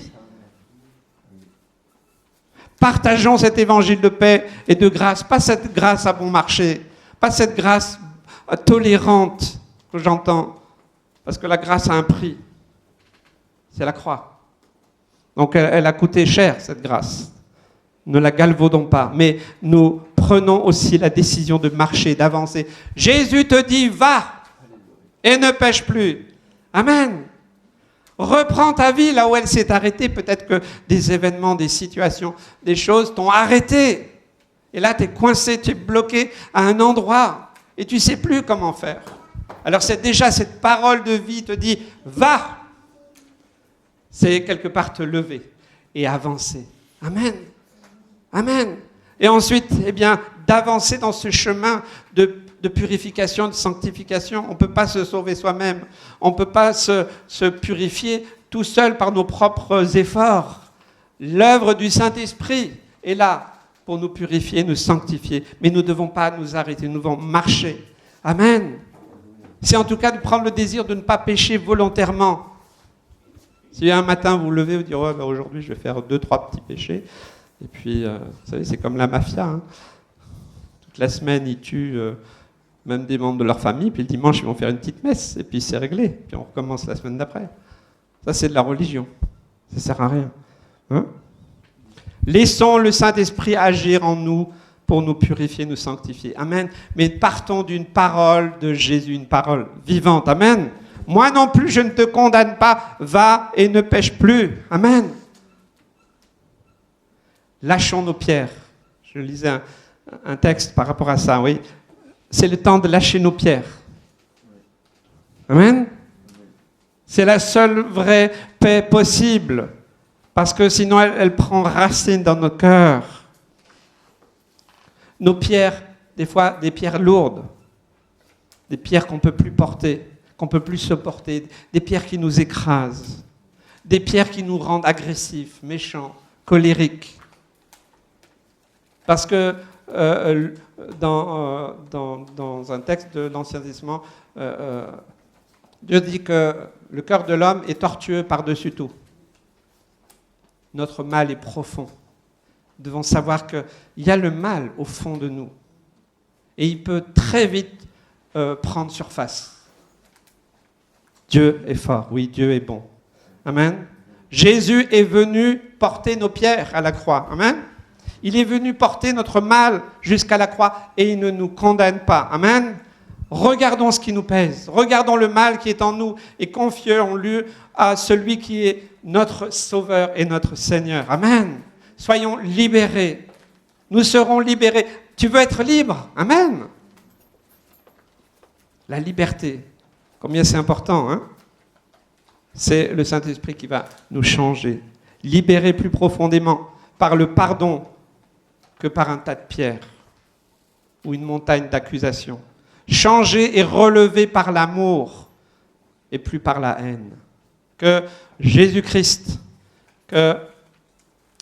Partageons cet évangile de paix et de grâce. Pas cette grâce à bon marché. Pas cette grâce tolérante que j'entends. Parce que la grâce a un prix. C'est la croix. Donc elle a coûté cher, cette grâce. Ne la galvaudons pas. Mais nous prenons aussi la décision de marcher, d'avancer. Jésus te dit, va et ne pêche plus. Amen. Reprends ta vie là où elle s'est arrêtée. Peut-être que des événements, des situations, des choses t'ont arrêté. Et là, tu es coincé, tu es bloqué à un endroit. Et tu ne sais plus comment faire. Alors c'est déjà cette parole de vie te dit, va. C'est quelque part te lever et avancer. Amen. Amen. Et ensuite, d'avancer dans ce chemin de purification, de sanctification. On ne peut pas se sauver soi-même. On ne peut pas se purifier tout seul par nos propres efforts. L'œuvre du Saint-Esprit est là pour nous purifier, nous sanctifier. Mais nous ne devons pas nous arrêter, nous devons marcher. Amen. C'est en tout cas de prendre le désir de ne pas pécher volontairement. Si un matin vous vous levez, vous dites oh, aujourd'hui je vais faire 2-3 petits péchés, et puis vous savez c'est comme la mafia, toute la semaine ils tuent même des membres de leur famille, puis le dimanche ils vont faire une petite messe, et puis c'est réglé, puis on recommence la semaine d'après. Ça c'est de la religion, ça sert à rien. Laissons le Saint-Esprit agir en nous pour nous purifier, nous sanctifier. Amen. Mais partons d'une parole de Jésus, une parole vivante. Amen. Moi non plus, je ne te condamne pas. Va et ne pêche plus. Amen. Lâchons nos pierres. Je lisais un texte par rapport à ça, oui. C'est le temps de lâcher nos pierres. Amen. C'est la seule vraie paix possible. Parce que sinon, elle prend racine dans nos cœurs. Nos pierres, des fois, des pierres lourdes. Des pierres qu'on ne peut plus porter. Qu'on ne peut plus supporter, des pierres qui nous écrasent, des pierres qui nous rendent agressifs, méchants, colérique. Parce que dans un texte de l'Ancien Testament, Dieu dit que le cœur de l'homme est tortueux par-dessus tout. Notre mal est profond. Nous devons savoir qu'il y a le mal au fond de nous. Et il peut très vite prendre surface. Dieu est fort, oui, Dieu est bon. Amen. Jésus est venu porter nos pierres à la croix. Amen. Il est venu porter notre mal jusqu'à la croix et il ne nous condamne pas. Amen. Regardons ce qui nous pèse. Regardons le mal qui est en nous et confions-le à celui qui est notre Sauveur et notre Seigneur. Amen. Soyons libérés. Nous serons libérés. Tu veux être libre? Amen. La liberté. Combien c'est important, hein? C'est le Saint-Esprit qui va nous changer. Libérer plus profondément par le pardon que par un tas de pierres ou une montagne d'accusations. Changer et relever par l'amour et plus par la haine. Que Jésus-Christ,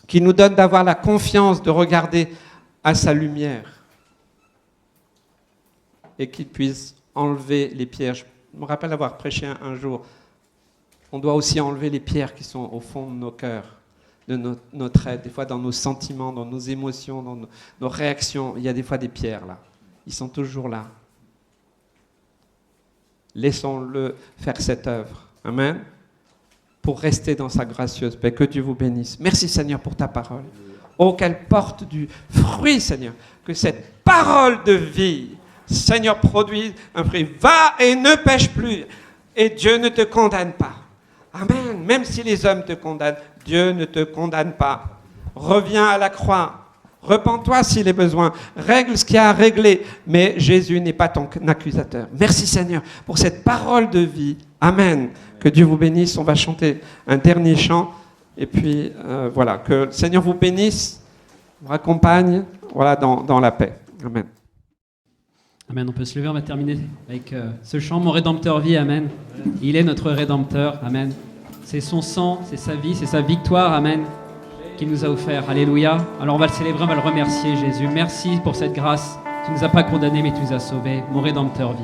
qui nous donne d'avoir la confiance de regarder à sa lumière et qu'il puisse enlever les pierres. Je me rappelle avoir prêché un jour. On doit aussi enlever les pierres qui sont au fond de nos cœurs, de notre être, des fois dans nos sentiments, dans nos émotions, dans nos réactions. Il y a des fois des pierres là. Ils sont toujours là. Laissons-le faire cette œuvre. Amen. Pour rester dans sa gracieuse paix. Que Dieu vous bénisse. Merci Seigneur pour ta parole. Oh, qu'elle porte du fruit, Seigneur. Que cette parole de vie, Seigneur, produise un fruit. Va et ne pêche plus. Et Dieu ne te condamne pas. Amen. Même si les hommes te condamnent, Dieu ne te condamne pas. Reviens à la croix. Repens-toi s'il est besoin. Règle ce qu'il y a à régler. Mais Jésus n'est pas ton accusateur. Merci Seigneur pour cette parole de vie. Amen. Que Dieu vous bénisse. On va chanter un dernier chant. Et puis, voilà. Que le Seigneur vous bénisse, vous raccompagne, voilà, dans la paix. Amen. Amen. On peut se lever. On va terminer avec ce chant. Mon Rédempteur vit. Amen. Il est notre Rédempteur. Amen. C'est son sang, c'est sa vie, c'est sa victoire. Amen. Qu'il nous a offert. Alléluia. Alors on va le célébrer, on va le remercier, Jésus. Merci pour cette grâce. Tu ne nous as pas condamnés, mais tu nous as sauvés. Mon Rédempteur vit.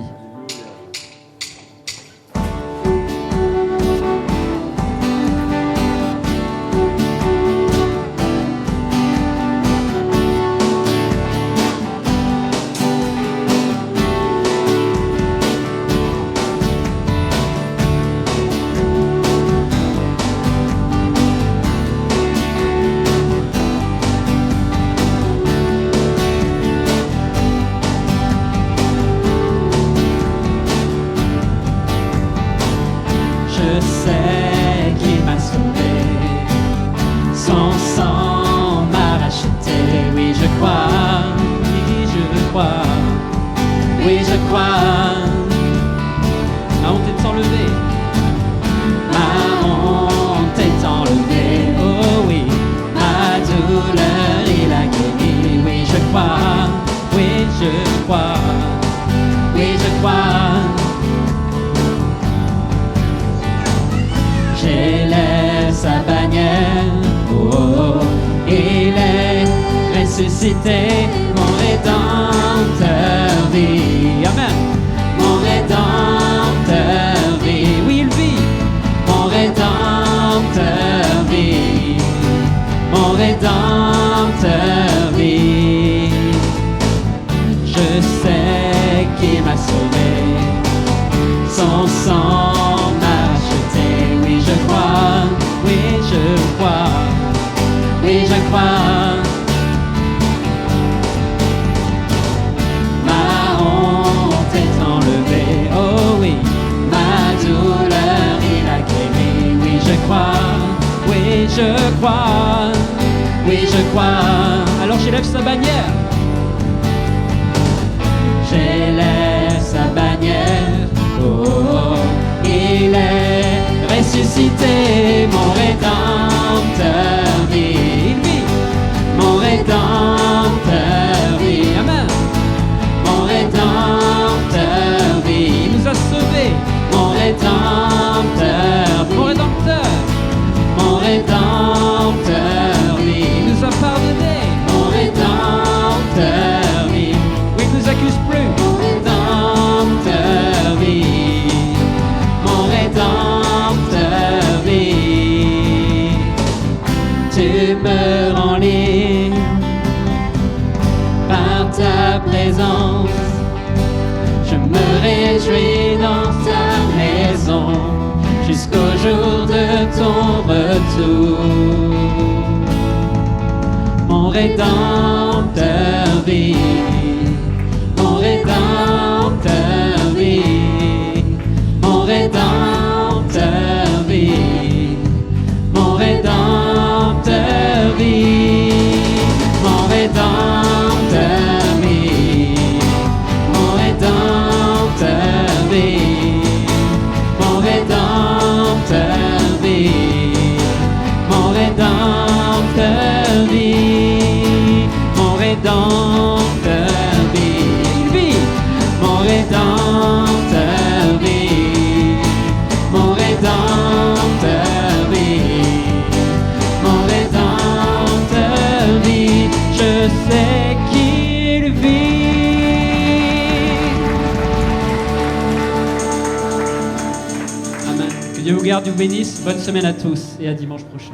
Ressuscité, mon Rédempteur vit. Amen. Mon Rédempteur vit. Oui, il vit. Mon Rédempteur vit. Mon Rédempteur vit. Je sais qu'il m'a sauvé. Son sang m'a acheté. Oui, je crois. Oui, je crois. Oui, je crois. Je crois, oui je crois. Alors j'élève sa bannière. J'élève sa bannière. Oh, il est ressuscité, mon Rédempteur vit. Il vit, mon Rédempteur vit. Amen. Mon Rédempteur vit. Il nous a sauvés. Mon Rédempteur vit. Mon Rédempteur. Mon Rédempteur vit. retour. Mon Rédempteur vit, mon Rédempteur vit, mon Rédempteur vit, mon Rédempteur vit, mon Rédempteur vit, mon Rédempteur vit, mon Rédempteur vit, mon Rédempteur vit, mon Rédempteur vit, mon Rédempteur vit, mon Rédempteur vit, mon Rédempteur vit, je sais qu'il vit. Amen. Que Dieu vous garde, vous bénisse. Bonne semaine à tous et à dimanche prochain.